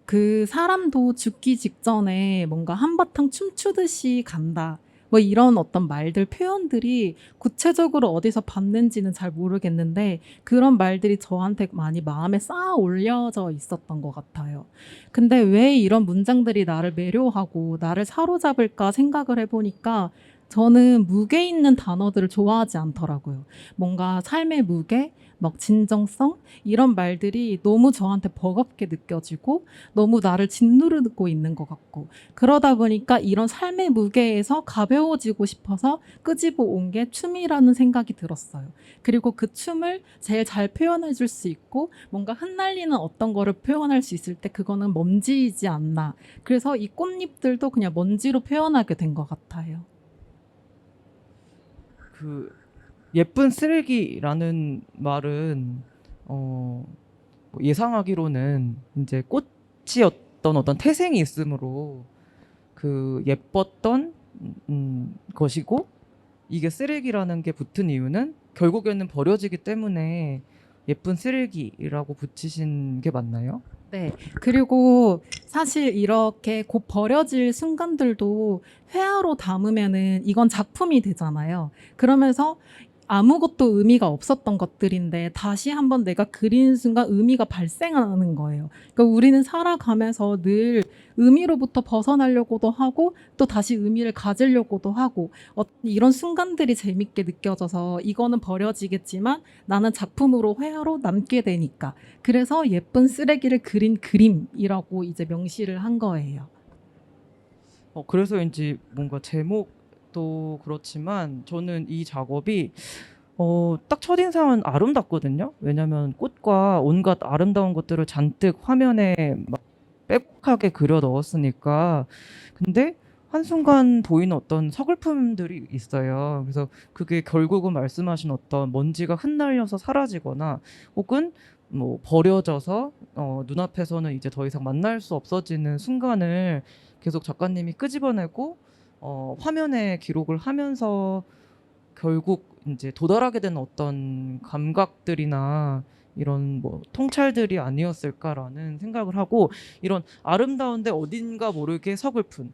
그 사람도 죽기 직전에 뭔가 한바탕 춤추듯이 간다. 뭐 이런 어떤 말들, 표현들이 구체적으로 어디서 봤는지는 잘 모르겠는데 그런 말들이 저한테 많이 마음에 쌓아 올려져 있었던 것 같아요. 근데 왜 이런 문장들이 나를 매료하고 나를 사로잡을까 생각을 해보니까 저는 무게 있는 단어들을 좋아하지 않더라고요. 뭔가 삶의 무게, 막 진정성, 이런 말들이 너무 저한테 버겁게 느껴지고 너무 나를 짓누르고 있는 것 같고, 그러다 보니까 이런 삶의 무게에서 가벼워지고 싶어서 끄집어 온 게 춤이라는 생각이 들었어요. 그리고 그 춤을 제일 잘 표현해 줄 수 있고 뭔가 흩날리는 어떤 거를 표현할 수 있을 때 그거는 먼지이지 않나. 그래서 이 꽃잎들도 그냥 먼지로 표현하게 된 것 같아요. 그 예쁜 쓰레기라는 말은 뭐 예상하기로는 이제 꽃이 어떤 태생이 있으므로 그 예뻤던 것이고, 이게 쓰레기라는 게 붙은 이유는 결국에는 버려지기 때문에 예쁜 쓰레기라고 붙이신 게 맞나요? 네. 그리고 사실 이렇게 곧 버려질 순간들도 회화로 담으면은 이건 작품이 되잖아요. 그러면서 아무것도 의미가 없었던 것들인데 다시 한번 내가 그리는 순간 의미가 발생하는 거예요. 그러니까 우리는 살아가면서 늘 의미로부터 벗어나려고도 하고 또 다시 의미를 가지려고도 하고, 이런 순간들이 재밌게 느껴져서 이거는 버려지겠지만 나는 작품으로 회화로 남게 되니까, 그래서 예쁜 쓰레기를 그린 그림이라고 이제 명시를 한 거예요. 그래서인지 뭔가 제목도 그렇지만 저는 이 작업이 딱 첫인상은 아름답거든요. 왜냐면 꽃과 온갖 아름다운 것들을 잔뜩 화면에 막 빼곡하게 그려 넣었으니까. 근데 한순간 보이는 어떤 서글픔들이 있어요. 그래서 그게 결국은 말씀하신 어떤 먼지가 흩날려서 사라지거나 혹은 뭐 버려져서 눈앞에서는 이제 더 이상 만날 수 없어지는 순간을 계속 작가님이 끄집어내고 화면에 기록을 하면서 결국 이제 도달하게 되는 어떤 감각들이나 이런 뭐 통찰들이 아니었을까라는 생각을 하고, 이런 아름다운데 어딘가 모르게 서글픈,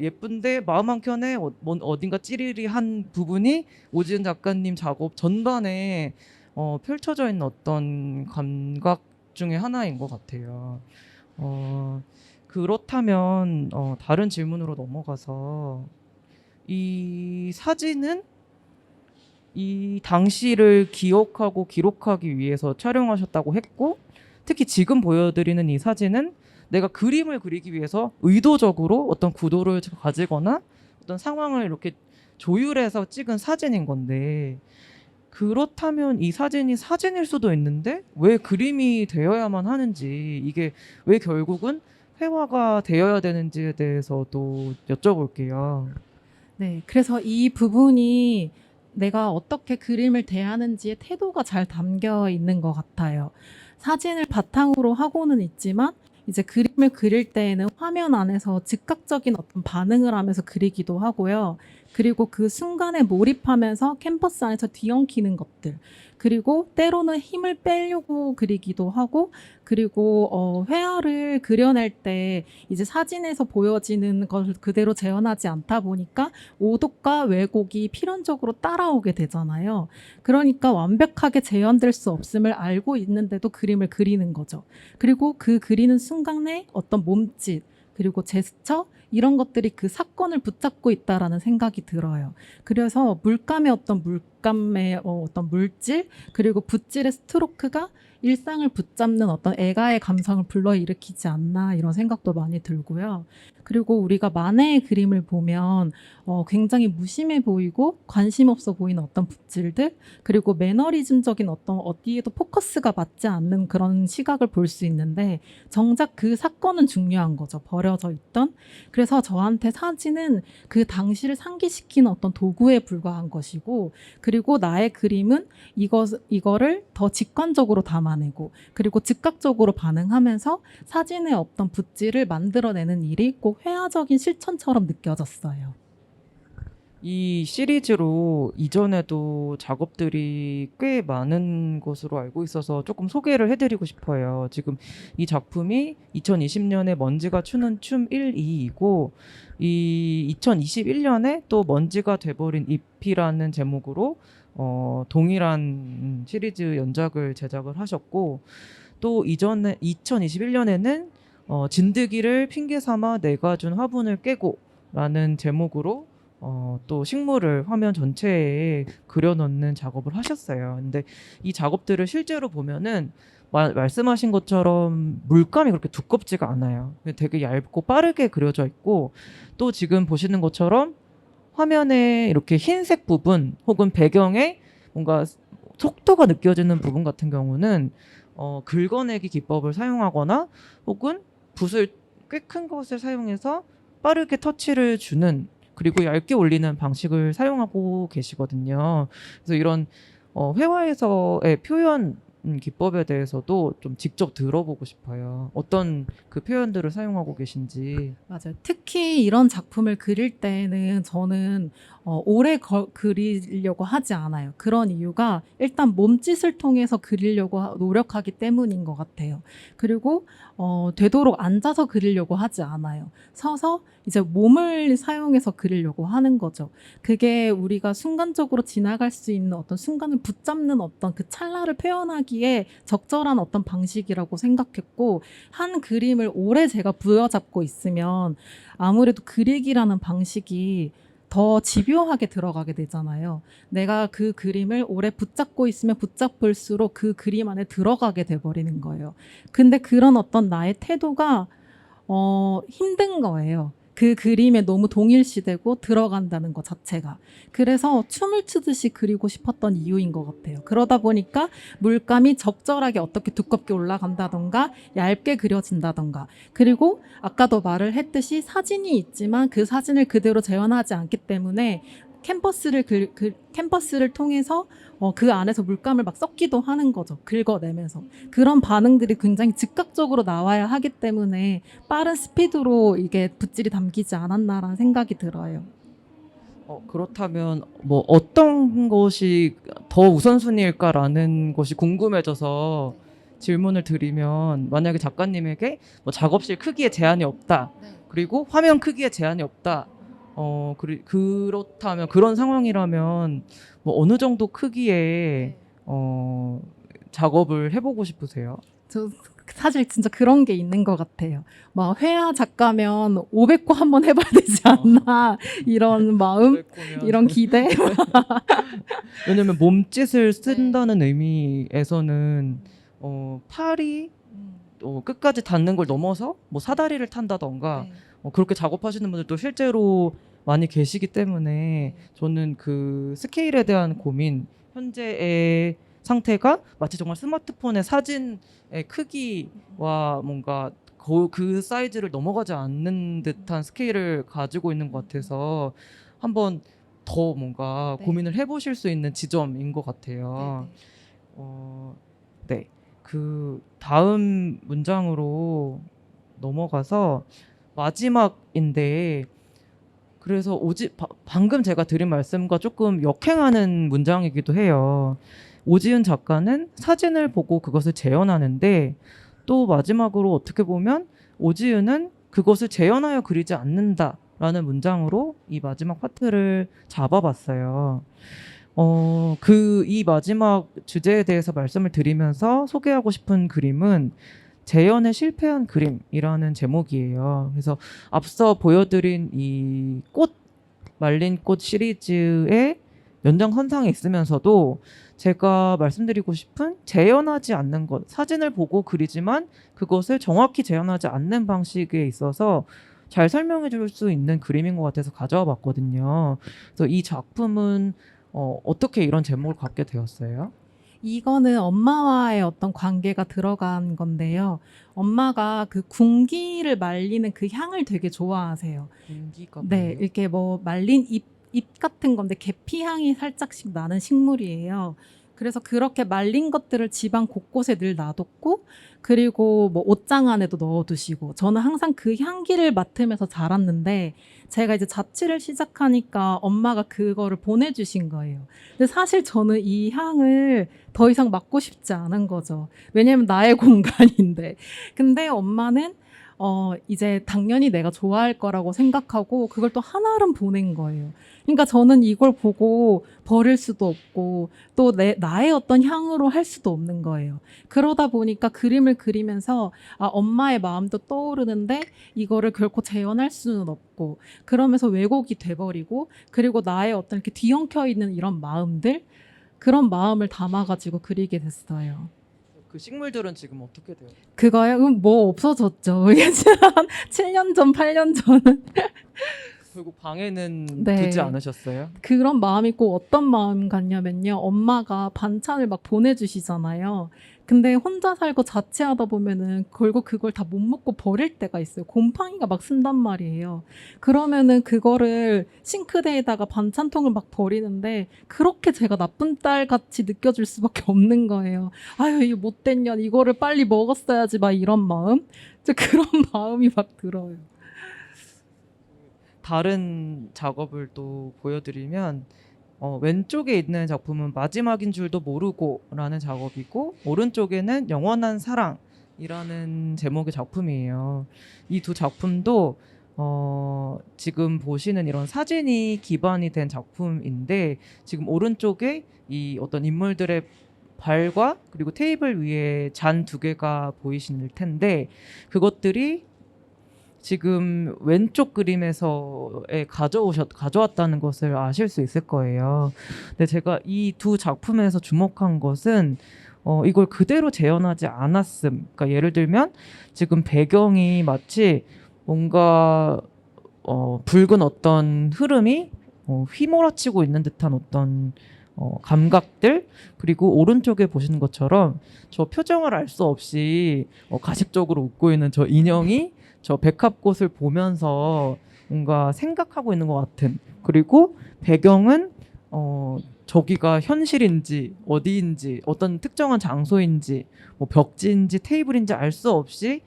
예쁜데 마음 한켠에 어딘가 찌리리한 부분이 오지은 작가님 작업 전반에 펼쳐져 있는 어떤 감각 중에 하나인 것 같아요. 그렇다면 다른 질문으로 넘어가서, 이 사진은 이 당시를 기억하고 기록하기 위해서 촬영하셨다고 했고, 특히 지금 보여드리는 이 사진은 내가 그림을 그리기 위해서 의도적으로 어떤 구도를 가지거나 어떤 상황을 이렇게 조율해서 찍은 사진인 건데, 그렇다면 이 사진이 사진일 수도 있는데 왜 그림이 되어야만 하는지, 이게 왜 결국은 회화가 되어야 되는지에 대해서도 여쭤볼게요. 네, 그래서 이 부분이 내가 어떻게 그림을 대하는지의 태도가 잘 담겨 있는 것 같아요. 사진을 바탕으로 하고는 있지만 이제 그림을 그릴 때에는 화면 안에서 즉각적인 어떤 반응을 하면서 그리기도 하고요. 그리고 그 순간에 몰입하면서 캔버스 안에서 뒤엉키는 것들. 그리고 때로는 힘을 빼려고 그리기도 하고, 그리고 회화를 그려낼 때 이제 사진에서 보여지는 걸 그대로 재현하지 않다 보니까 오독과 왜곡이 필연적으로 따라오게 되잖아요. 그러니까 완벽하게 재현될 수 없음을 알고 있는데도 그림을 그리는 거죠. 그리고 그 그리는 순간에 어떤 몸짓, 그리고 제스처, 이런 것들이 그 사건을 붙잡고 있다라는 생각이 들어요. 그래서 물감의 어떤 물질, 그리고 붓질의 스트로크가 일상을 붙잡는 어떤 애가의 감성을 불러일으키지 않나, 이런 생각도 많이 들고요. 그리고 우리가 만해의 그림을 보면 굉장히 무심해 보이고 관심 없어 보이는 어떤 붓질들, 그리고 매너리즘적인 어떤 어디에도 포커스가 맞지 않는 그런 시각을 볼 수 있는데, 정작 그 사건은 중요한 거죠. 버려져 있던. 그래서 저한테 사진은 그 당시를 상기시키는 어떤 도구에 불과한 것이고, 그리고 나의 그림은 이거를 더 직관적으로 담아내고, 그리고 즉각적으로 반응하면서 사진의 어떤 붓질을 만들어내는 일이 꼭 회화적인 실천처럼 느껴졌어요. 이 시리즈로 이전에도 작업들이 꽤 많은 것으로 알고 있어서 조금 소개를 해드리고 싶어요. 지금 이 작품이 2020년에 먼지가 추는 춤 1, 2이고, 이 2021년에 또 먼지가 돼버린 잎이라는 제목으로 동일한 시리즈 연작을 제작을 하셨고, 또 이전에 2021년에는 진드기를 핑계 삼아 내가 준 화분을 깨고 라는 제목으로 또 식물을 화면 전체에 그려넣는 작업을 하셨어요. 근데 이 작업들을 실제로 보면은 말씀하신 것처럼 물감이 그렇게 두껍지가 않아요. 되게 얇고 빠르게 그려져 있고, 또 지금 보시는 것처럼 화면에 이렇게 흰색 부분 혹은 배경에 뭔가 속도가 느껴지는 부분 같은 경우는 긁어내기 기법을 사용하거나 혹은 붓을 꽤 큰 것을 사용해서 빠르게 터치를 주는, 그리고 얇게 올리는 방식을 사용하고 계시거든요. 그래서 이런 회화에서의 표현 기법에 대해서도 좀 직접 들어보고 싶어요. 어떤 그 표현들을 사용하고 계신지. 맞아요. 특히 이런 작품을 그릴 때는 저는 오래 그리려고 하지 않아요. 그런 이유가 일단 몸짓을 통해서 그리려고 노력하기 때문인 것 같아요. 그리고 되도록 앉아서 그리려고 하지 않아요. 서서 이제 몸을 사용해서 그리려고 하는 거죠. 그게 우리가 순간적으로 지나갈 수 있는 어떤 순간을 붙잡는 어떤 그 찰나를 표현하기에 적절한 어떤 방식이라고 생각했고, 한 그림을 오래 제가 부여잡고 있으면 아무래도 그리기라는 방식이 더 집요하게 들어가게 되잖아요. 내가 그 그림을 오래 붙잡고 있으면 붙잡을수록 그 그림 안에 들어가게 돼버리는 거예요. 근데 그런 어떤 나의 태도가 힘든 거예요. 그 그림에 너무 동일시되고 들어간다는 것 자체가. 그래서 춤을 추듯이 그리고 싶었던 이유인 것 같아요. 그러다 보니까 물감이 적절하게 어떻게 두껍게 올라간다던가 얇게 그려진다던가, 그리고 아까도 말을 했듯이 사진이 있지만 그 사진을 그대로 재현하지 않기 때문에 캔버스를 통해서 그 안에서 물감을 막 섞기도 하는 거죠. 긁어내면서. 그런 반응들이 굉장히 즉각적으로 나와야 하기 때문에 빠른 스피드로 이게 붓질이 담기지 않았나라는 생각이 들어요. 그렇다면 뭐 어떤 것이 더 우선순위일까라는 것이 궁금해져서 질문을 드리면, 만약에 작가님에게 뭐 작업실 크기에 제한이 없다, 그리고 화면 크기에 제한이 없다, 그렇다면, 그런 상황이라면 뭐 어느 정도 크기의 작업을 해보고 싶으세요? 저 사실 진짜 그런 게 있는 것 같아요. 막 회화 작가면 500고 한번 해봐야 되지 않나, 이런 마음, 이런 기대. 왜냐면 몸짓을 쓴다는 의미에서는 팔이 끝까지 닿는 걸 넘어서 뭐 사다리를 탄다던가 네. 그렇게 작업하시는 분들도 실제로 많이 계시기 때문에 저는 그 스케일에 대한 고민, 현재의 상태가 마치 정말 스마트폰의 사진의 크기와 뭔가 그 사이즈를 넘어가지 않는 듯한 스케일을 가지고 있는 것 같아서 한번 더 뭔가 네. 고민을 해보실 수 있는 지점인 것 네, 같아요. 네. 네. 그 다음 문장으로 넘어가서 마지막인데 그래서 방금 제가 드린 말씀과 조금 역행하는 문장이기도 해요. 오지은 작가는 사진을 보고 그것을 재현하는데 또 마지막으로 어떻게 보면 오지은은 그것을 재현하여 그리지 않는다라는 문장으로 이 마지막 파트를 잡아봤어요. 이 마지막 주제에 대해서 말씀을 드리면서 소개하고 싶은 그림은 재현에 실패한 그림이라는 제목이에요. 그래서 앞서 보여드린 이 말린 꽃 시리즈의 연장선상에 있으면서도 제가 말씀드리고 싶은 재현하지 않는 것, 사진을 보고 그리지만 그것을 정확히 재현하지 않는 방식에 있어서 잘 설명해 줄 수 있는 그림인 것 같아서 가져와 봤거든요. 그래서 이 작품은 어떻게 이런 제목을 갖게 되었어요? 이거는 엄마와의 어떤 관계가 들어간 건데요. 엄마가 그 군기를 말리는 그 향을 되게 좋아하세요. 공기가 네, 뭐예요? 이렇게 뭐 말린 잎 같은 건데 계피 향이 살짝씩 나는 식물이에요. 그래서 그렇게 말린 것들을 집안 곳곳에 늘 놔뒀고, 그리고 뭐 옷장 안에도 넣어두시고, 저는 항상 그 향기를 맡으면서 자랐는데, 제가 이제 자취를 시작하니까 엄마가 그거를 보내주신 거예요. 근데 사실 저는 이 향을 더 이상 맡고 싶지 않은 거죠. 왜냐면 나의 공간인데. 근데 엄마는 이제 당연히 내가 좋아할 거라고 생각하고 그걸 또 한알은 보낸 거예요. 그러니까 저는 이걸 보고 버릴 수도 없고 또 나의 어떤 향으로 할 수도 없는 거예요. 그러다 보니까 그림을 그리면서 엄마의 마음도 떠오르는데 이거를 결코 재현할 수는 없고 그러면서 왜곡이 돼버리고 그리고 나의 어떤 이렇게 뒤엉켜 있는 이런 마음들 그런 마음을 담아가지고 그리게 됐어요. 그 식물들은 지금 어떻게 돼요? 그거요? 뭐 없어졌죠. 이게 한 7년 전, 8년 전은. 결국 방에는 네. 두지 않으셨어요? 그런 마음이 꼭 어떤 마음 같냐면요. 엄마가 반찬을 막 보내주시잖아요. 근데 혼자 살고 자취하다 보면은 결국 그걸 다 못 먹고 버릴 때가 있어요. 곰팡이가 막 쓴단 말이에요. 그러면은 그거를 싱크대에다가 반찬통을 막 버리는데 그렇게 제가 나쁜 딸 같이 느껴질 수밖에 없는 거예요. 아유, 이 못된 년 이거를 빨리 먹었어야지 막 이런 마음? 그런 마음이 막 들어요. 다른 작업을 또 보여드리면 왼쪽에 있는 작품은 마지막인 줄도 모르고라는 작업이고 오른쪽에는 영원한 사랑이라는 제목의 작품이에요. 이 두 작품도 지금 보시는 이런 사진이 기반이 된 작품인데 지금 오른쪽에 이 어떤 인물들의 발과 그리고 테이블 위에 잔 두 개가 보이실 텐데 그것들이 지금 왼쪽 그림에서에 가져왔다는 것을 아실 수 있을 거예요. 근데 제가 이 두 작품에서 주목한 것은 이걸 그대로 재현하지 않았음. 그러니까 예를 들면 지금 배경이 마치 뭔가 붉은 어떤 흐름이 휘몰아치고 있는 듯한 어떤 감각들 그리고 오른쪽에 보시는 것처럼 저 표정을 알 수 없이 가식적으로 웃고 있는 저 인형이 저 백합꽃을 보면서 뭔가 생각하고 있는 것 같은 그리고 배경은 저기가 현실인지 어디인지 어떤 특정한 장소인지 뭐 벽지인지 테이블인지 알 수 없이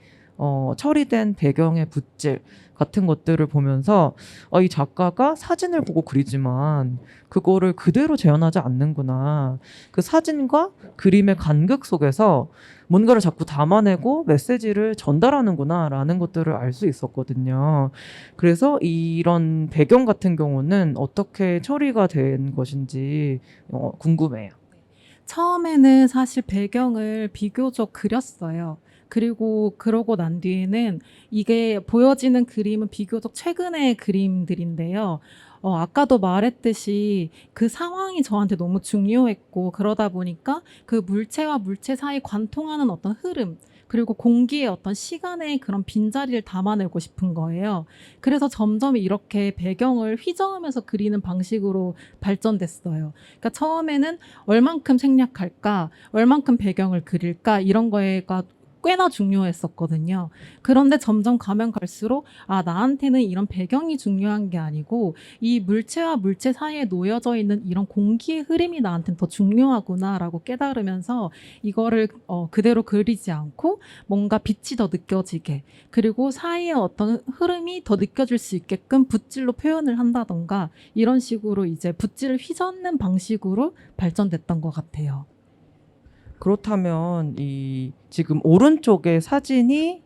처리된 배경의 붓질 같은 것들을 보면서 이 작가가 사진을 보고 그리지만 그거를 그대로 재현하지 않는구나. 그 사진과 그림의 간극 속에서 뭔가를 자꾸 담아내고 메시지를 전달하는구나라는 것들을 알 수 있었거든요. 그래서 이런 배경 같은 경우는 어떻게 처리가 된 것인지 궁금해요. 처음에는 사실 배경을 비교적 그렸어요. 그리고 그러고 난 뒤에는 이게 보여지는 그림은 비교적 최근의 그림들인데요. 아까도 말했듯이 그 상황이 저한테 너무 중요했고 그러다 보니까 그 물체와 물체 사이 관통하는 어떤 흐름 그리고 공기의 어떤 시간의 그런 빈자리를 담아내고 싶은 거예요. 그래서 점점 이렇게 배경을 휘저으면서 그리는 방식으로 발전됐어요. 그러니까 처음에는 얼만큼 생략할까, 얼만큼 배경을 그릴까 이런 거에가 꽤나 중요했었거든요. 그런데 점점 가면 갈수록 나한테는 이런 배경이 중요한 게 아니고 이 물체와 물체 사이에 놓여져 있는 이런 공기의 흐름이 나한테는 더 중요하구나라고 깨달으면서 이거를 그대로 그리지 않고 뭔가 빛이 더 느껴지게, 그리고 사이에 어떤 흐름이 더 느껴질 수 있게끔 붓질로 표현을 한다던가 이런 식으로 이제 붓질을 휘젓는 방식으로 발전됐던 것 같아요. 그렇다면 이 지금 오른쪽에 사진이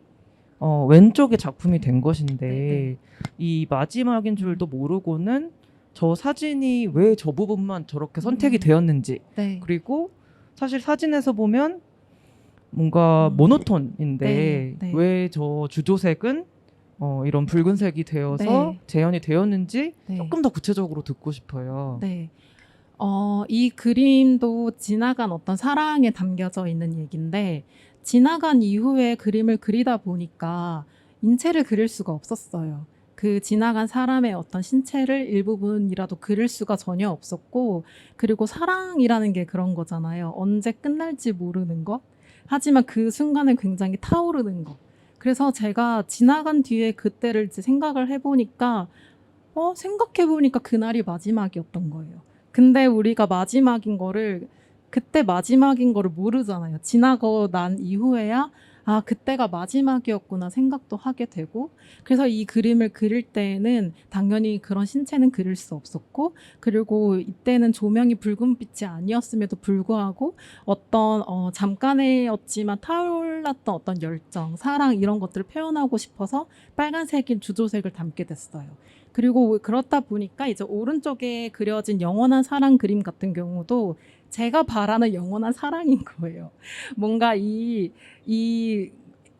왼쪽에 작품이 된 것인데 네네. 이 마지막인 줄도 모르고는 저 사진이 왜 저 부분만 저렇게 선택이 되었는지, 네. 그리고 사실 사진에서 보면 뭔가 네, 모노톤인데 네, 왜 저 주조색은 이런 붉은색이 되어서 네, 재현이 되었는지 네, 조금 더 구체적으로 듣고 싶어요. 네. 이 그림도 지나간 어떤 사랑에 담겨져 있는 얘기인데, 지나간 이후에 그림을 그리다 보니까 인체를 그릴 수가 없었어요. 그 지나간 사람의 어떤 신체를 일부분이라도 그릴 수가 전혀 없었고, 그리고 사랑이라는 게 그런 거잖아요. 언제 끝날지 모르는 것. 하지만 그 순간에 굉장히 타오르는 것. 그래서 제가 지나간 뒤에 그때를 이제 생각을 해보니까, 생각해보니까 그날이 마지막이었던 거예요. 근데 우리가 마지막인 거를, 그때 마지막인 거를 모르잖아요. 지나고 난 이후에야 그때가 마지막이었구나 생각도 하게 되고, 그래서 이 그림을 그릴 때에는 당연히 그런 신체는 그릴 수 없었고, 그리고 이때는 조명이 붉은 빛이 아니었음에도 불구하고 어떤 잠깐이었지만 타올랐던 어떤 열정, 사랑 이런 것들을 표현하고 싶어서 빨간색인 주조색을 담게 됐어요. 그리고 그렇다 보니까 이제 오른쪽에 그려진 영원한 사랑 그림 같은 경우도 제가 바라는 영원한 사랑인 거예요. 뭔가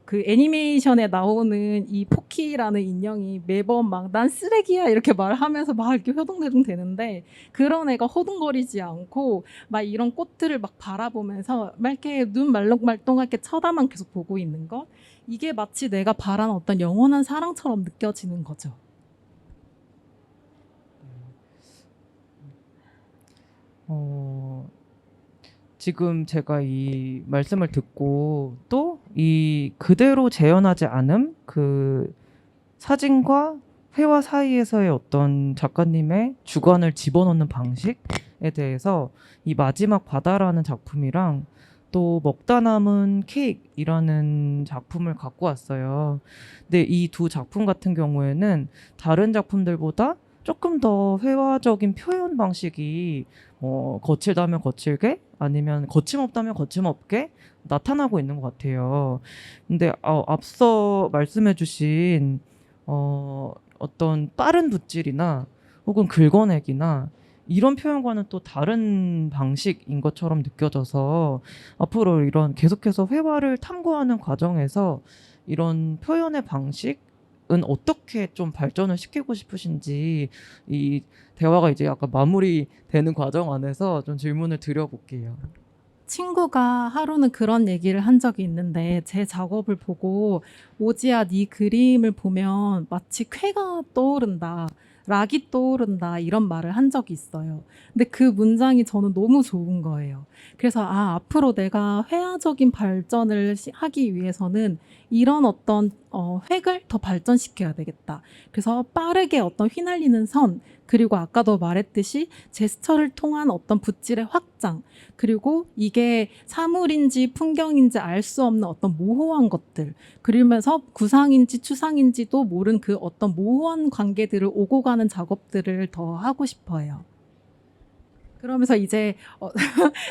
그 애니메이션에 나오는 이 포키라는 인형이 매번 막 난 쓰레기야 이렇게 말하면서 막 이렇게 효동대동 되는데, 그런 애가 호둥거리지 않고 막 이런 꽃들을 막 바라보면서 막 이렇게 눈 말똥말똥하게 쳐다만 계속 보고 있는 것, 이게 마치 내가 바라는 어떤 영원한 사랑처럼 느껴지는 거죠. 어, 지금 제가 이 말씀을 듣고 또 이 그대로 재현하지 않음, 그 사진과 회화 사이에서의 어떤 작가님의 주관을 집어넣는 방식에 대해서 이 마지막 바다라는 작품이랑 또 먹다 남은 케이크이라는 작품을 갖고 왔어요. 근데 이 두 작품 같은 경우에는 다른 작품들보다 조금 더 회화적인 표현 방식이 거칠다면 거칠게, 아니면 거침없다면 거침없게 나타나고 있는 것 같아요. 근데 앞서 말씀해주신 어떤 빠른 붓질이나 혹은 긁어내기나 이런 표현과는 또 다른 방식인 것처럼 느껴져서 앞으로 이런 계속해서 회화를 탐구하는 과정에서 이런 표현의 방식은 어떻게 좀 발전을 시키고 싶으신지, 이 대화가 이제 약간 마무리되는 과정 안에서 좀 질문을 드려볼게요. 친구가 하루는 그런 얘기를 한 적이 있는데, 제 작업을 보고 오지야 네 그림을 보면 마치 쾌가 떠오른다, 락이 떠오른다 이런 말을 한 적이 있어요. 근데 그 문장이 저는 너무 좋은 거예요. 그래서 앞으로 내가 회화적인 발전을 하기 위해서는 이런 어떤 획을 더 발전시켜야 되겠다. 그래서 빠르게 어떤 휘날리는 선, 그리고 아까도 말했듯이 제스처를 통한 어떤 붓질의 확장, 그리고 이게 사물인지 풍경인지 알 수 없는 어떤 모호한 것들, 그러면서 구상인지 추상인지도 모른 그 어떤 모호한 관계들을 오고 가는 작업들을 더 하고 싶어요. 그러면서 이제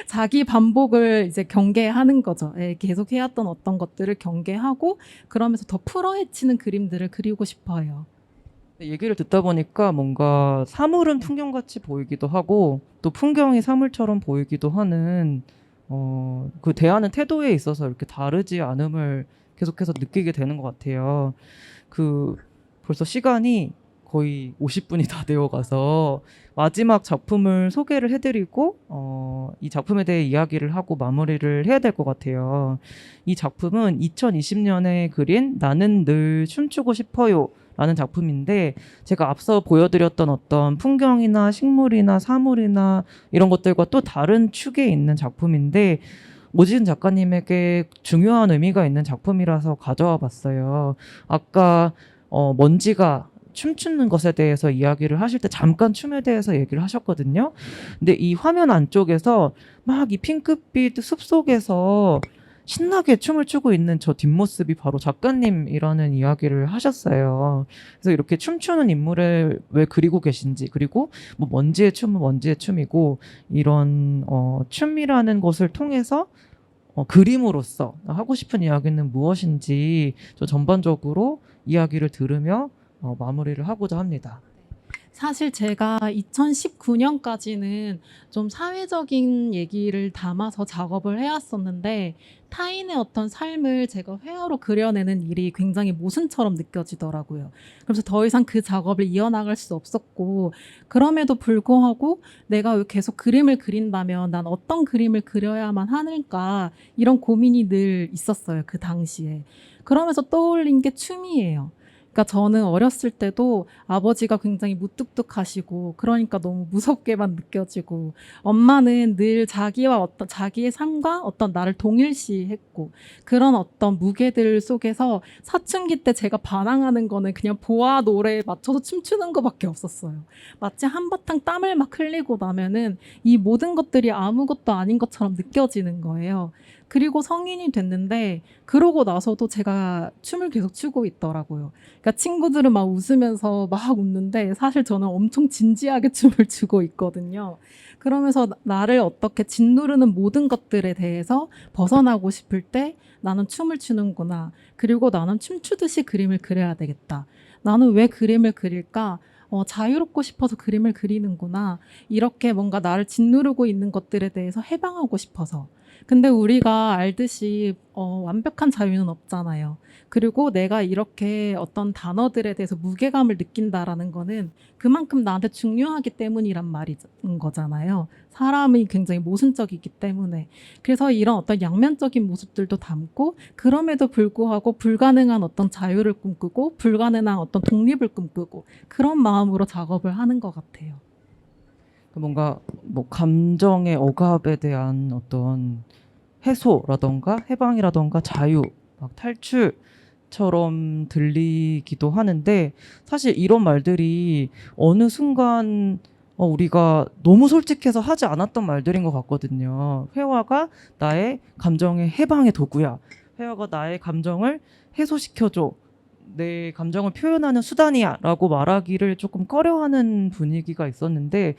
자기 반복을 이제 경계하는 거죠. 예, 계속 해왔던 어떤 것들을 경계하고 그러면서 더 풀어헤치는 그림들을 그리고 싶어요. 얘기를 듣다 보니까 뭔가 사물은 풍경같이 보이기도 하고 또 풍경이 사물처럼 보이기도 하는 그 대하는 태도에 있어서 이렇게 다르지 않음을 계속해서 느끼게 되는 것 같아요. 그 벌써 시간이 거의 50분이 다 되어 가서 마지막 작품을 소개를 해드리고 이 작품에 대해 이야기를 하고 마무리를 해야 될 것 같아요. 이 작품은 2020년에 그린 나는 늘 춤추고 싶어요 라는 작품인데, 제가 앞서 보여드렸던 어떤 풍경이나 식물이나 사물이나 이런 것들과 또 다른 축에 있는 작품인데, 오지은 작가님에게 중요한 의미가 있는 작품이라서 가져와 봤어요. 아까 먼지가 춤추는 것에 대해서 이야기를 하실 때 잠깐 춤에 대해서 얘기를 하셨거든요. 근데 이 화면 안쪽에서 막 이 핑크빛 숲속에서 신나게 춤을 추고 있는 저 뒷모습이 바로 작가님이라는 이야기를 하셨어요. 그래서 이렇게 춤추는 인물을 왜 그리고 계신지, 그리고 뭐 먼지의 춤은 먼지의 춤이고, 이런 춤이라는 것을 통해서 그림으로서 하고 싶은 이야기는 무엇인지 저 전반적으로 이야기를 들으며 마무리를 하고자 합니다. 사실 제가 2019년까지는 좀 사회적인 얘기를 담아서 작업을 해왔었는데, 타인의 어떤 삶을 제가 회화로 그려내는 일이 굉장히 모순처럼 느껴지더라고요. 그래서 더 이상 그 작업을 이어나갈 수 없었고, 그럼에도 불구하고 내가 계속 그림을 그린다면 난 어떤 그림을 그려야만 하는가, 이런 고민이 늘 있었어요, 그 당시에. 그러면서 떠올린 게 춤이에요. 그러니까 저는 어렸을 때도 아버지가 굉장히 무뚝뚝하시고, 그러니까 너무 무섭게만 느껴지고, 엄마는 늘 자기의 삶과 어떤 나를 동일시했고, 그런 어떤 무게들 속에서 사춘기 때 제가 반항하는 거는 그냥 보아 노래에 맞춰서 춤추는 것밖에 없었어요. 마치 한바탕 땀을 막 흘리고 나면은 이 모든 것들이 아무것도 아닌 것처럼 느껴지는 거예요. 그리고 성인이 됐는데, 그러고 나서도 제가 춤을 계속 추고 있더라고요. 그러니까 친구들은 막 웃으면서 막 웃는데, 사실 저는 엄청 진지하게 춤을 추고 있거든요. 그러면서 나를 어떻게 짓누르는 모든 것들에 대해서 벗어나고 싶을 때 나는 춤을 추는구나. 그리고 나는 춤추듯이 그림을 그려야 되겠다. 나는 왜 그림을 그릴까? 자유롭고 싶어서 그림을 그리는구나. 이렇게 뭔가 나를 짓누르고 있는 것들에 대해서 해방하고 싶어서. 근데 우리가 알듯이 완벽한 자유는 없잖아요. 그리고 내가 이렇게 어떤 단어들에 대해서 무게감을 느낀다라는 거는 그만큼 나한테 중요하기 때문이란 말인 거잖아요. 사람이 굉장히 모순적이기 때문에. 그래서 이런 어떤 양면적인 모습들도 담고, 그럼에도 불구하고 불가능한 어떤 자유를 꿈꾸고, 불가능한 어떤 독립을 꿈꾸고, 그런 마음으로 작업을 하는 것 같아요. 뭔가 뭐 감정의 억압에 대한 어떤 해소라던가 해방이라던가 자유, 막 탈출처럼 들리기도 하는데, 사실 이런 말들이 어느 순간 우리가 너무 솔직해서 하지 않았던 말들인 것 같거든요. 회화가 나의 감정의 해방의 도구야. 회화가 나의 감정을 해소시켜줘. 내 감정을 표현하는 수단이야 라고 말하기를 조금 꺼려하는 분위기가 있었는데,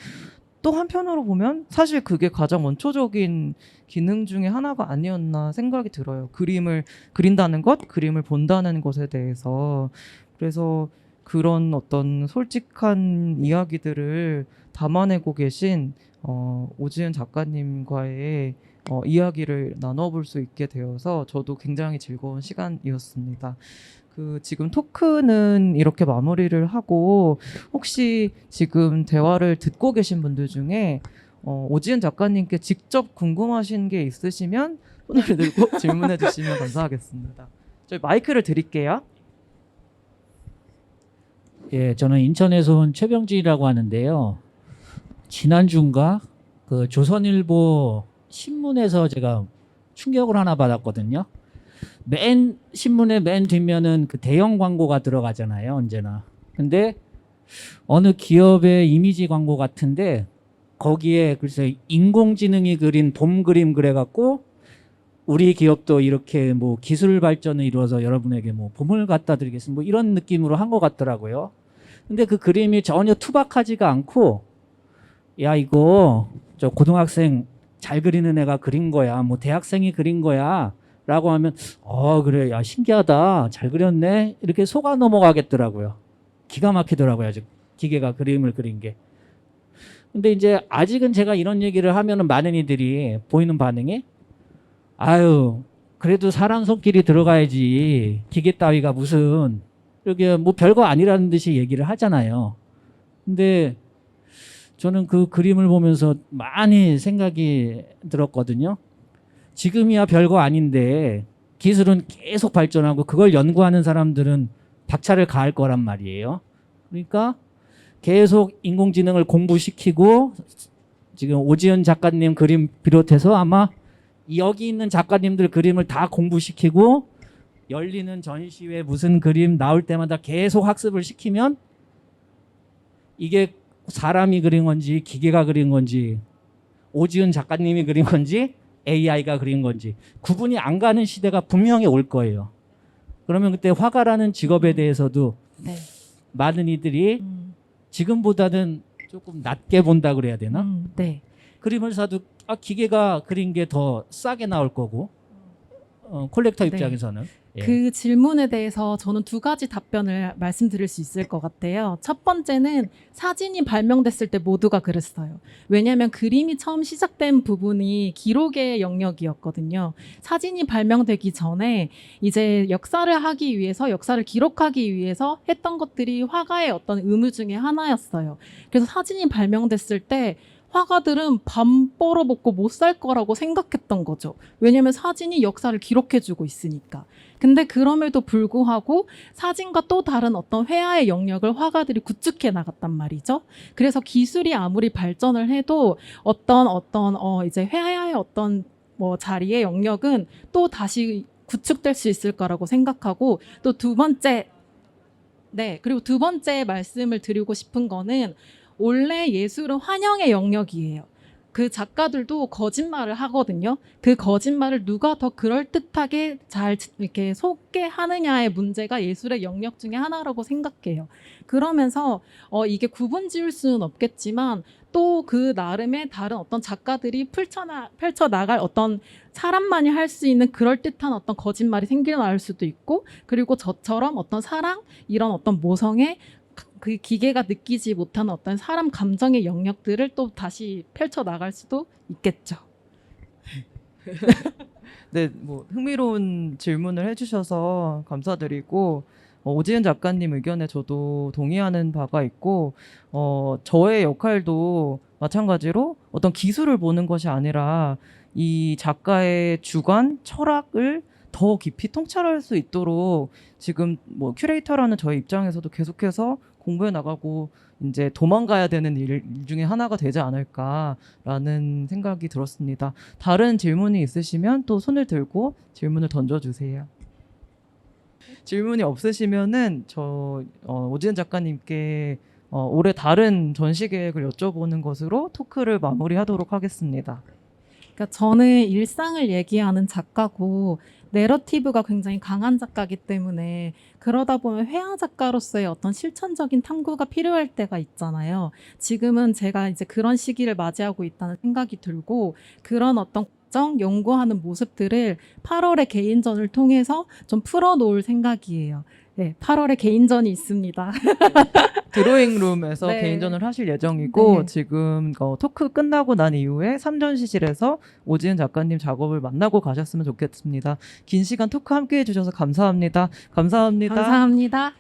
또 한편으로 보면 사실 그게 가장 원초적인 기능 중에 하나가 아니었나 생각이 들어요. 그림을 그린다는 것, 그림을 본다는 것에 대해서. 그래서 그런 어떤 솔직한 이야기들을 담아내고 계신 오지은 작가님과의 이야기를 나눠볼 수 있게 되어서 저도 굉장히 즐거운 시간이었습니다. 지금 토크는 이렇게 마무리를 하고, 혹시 지금 대화를 듣고 계신 분들 중에 오지은 작가님께 직접 궁금하신 게 있으시면 손을 들고 질문해 주시면 감사하겠습니다. 저희 마이크를 드릴게요. 예, 저는 인천에서 온 최병진이라고 하는데요. 지난주인가 그 조선일보 신문에서 제가 충격을 하나 받았거든요. 신문의 맨 뒷면은 그 대형 광고가 들어가잖아요, 언제나. 근데 어느 기업의 이미지 광고 같은데, 거기에 글쎄 인공지능이 그린 봄 그림 그래갖고 우리 기업도 이렇게 뭐 기술 발전을 이루어서 여러분에게 뭐 봄을 갖다 드리겠습니다, 뭐 이런 느낌으로 한 것 같더라고요. 근데 그 그림이 전혀 투박하지가 않고, 야 이거 저 고등학생 잘 그리는 애가 그린 거야, 뭐 대학생이 그린 거야 라고 하면 그래, 야 신기하다, 잘 그렸네, 이렇게 속아 넘어가겠더라고요. 기가 막히더라고요, 아주 기계가 그림을 그린 게. 근데 이제 아직은 제가 이런 얘기를 하면은 많은 이들이 보이는 반응이, 아유 그래도 사람 손길이 들어가야지, 기계 따위가 무슨, 이렇게 뭐 별거 아니라는 듯이 얘기를 하잖아요. 근데 저는 그 그림을 보면서 많이 생각이 들었거든요. 지금이야 별거 아닌데 기술은 계속 발전하고 그걸 연구하는 사람들은 박차를 가할 거란 말이에요. 그러니까 계속 인공지능을 공부시키고 지금 오지은 작가님 그림 비롯해서 아마 여기 있는 작가님들 그림을 다 공부시키고 열리는 전시회 무슨 그림 나올 때마다 계속 학습을 시키면 이게 사람이 그린 건지 기계가 그린 건지 오지은 작가님이 그린 건지 AI가 그린 건지 구분이 안 가는 시대가 분명히 올 거예요. 그러면 그때 화가라는 직업에 대해서도 네. 많은 이들이 음, 지금보다는 조금 낮게 본다 그래야 되나? 네. 그림을 사도 기계가 그린 게 더 싸게 나올 거고 콜렉터 네. 입장에서는 예. 그 질문에 대해서 저는 두 가지 답변을 말씀드릴 수 있을 것 같아요. 첫 번째는 사진이 발명됐을 때 모두가 그랬어요. 왜냐하면 그림이 처음 시작된 부분이 기록의 영역이었거든요. 사진이 발명되기 전에 이제 역사를 하기 위해서, 역사를 기록하기 위해서 했던 것들이 화가의 어떤 의무 중에 하나였어요. 그래서 사진이 발명됐을 때 화가들은 밥 벌어먹고 못 살 거라고 생각했던 거죠. 왜냐하면 사진이 역사를 기록해주고 있으니까. 근데 그럼에도 불구하고 사진과 또 다른 어떤 회화의 영역을 화가들이 구축해 나갔단 말이죠. 그래서 기술이 아무리 발전을 해도 이제 회화의 어떤 뭐 자리의 영역은 또 다시 구축될 수 있을 거라고 생각하고 또 두 번째, 네, 그리고 두 번째 말씀을 드리고 싶은 거는 원래 예술은 환영의 영역이에요. 그 작가들도 거짓말을 하거든요. 그 거짓말을 누가 더 그럴듯하게 잘 이렇게 소개하느냐의 문제가 예술의 영역 중에 하나라고 생각해요. 그러면서 이게 구분 지을 수는 없겠지만 또 그 나름의 다른 어떤 작가들이 펼쳐 나갈 어떤 사람만이 할 수 있는 그럴듯한 어떤 거짓말이 생겨날 수도 있고, 그리고 저처럼 어떤 사랑, 이런 어떤 모성의 그 기계가 느끼지 못하는 어떤 사람 감정의 영역들을 또 다시 펼쳐 나갈 수도 있겠죠. 네, 뭐 흥미로운 질문을 해주셔서 감사드리고 오지은 작가님 의견에 저도 동의하는 바가 있고 저의 역할도 마찬가지로 어떤 기술을 보는 것이 아니라 이 작가의 주관, 철학을 더 깊이 통찰할 수 있도록 지금 뭐 큐레이터라는 저희 입장에서도 계속해서 공부해 나가고 이제 도망가야 되는 일 중에 하나가 되지 않을까라는 생각이 들었습니다. 다른 질문이 있으시면 또 손을 들고 질문을 던져주세요. 질문이 없으시면은 오지은 작가님께 올해 다른 전시 계획을 여쭤보는 것으로 토크를 마무리하도록 하겠습니다. 그러니까 저는 일상을 얘기하는 작가고 내러티브가 굉장히 강한 작가이기 때문에 그러다 보면 회화 작가로서의 어떤 실천적인 탐구가 필요할 때가 있잖아요. 지금은 제가 이제 그런 시기를 맞이하고 있다는 생각이 들고 그런 어떤 연구하는 모습들을 8월의 개인전을 통해서 좀 풀어놓을 생각이에요. 네, 8월에 개인전이 있습니다. 드로잉룸에서 네. 개인전을 하실 예정이고 네. 지금 토크 끝나고 난 이후에 3전시실에서 오지은 작가님 작업을 만나고 가셨으면 좋겠습니다. 긴 시간 토크 함께해 주셔서 감사합니다. 감사합니다. 감사합니다.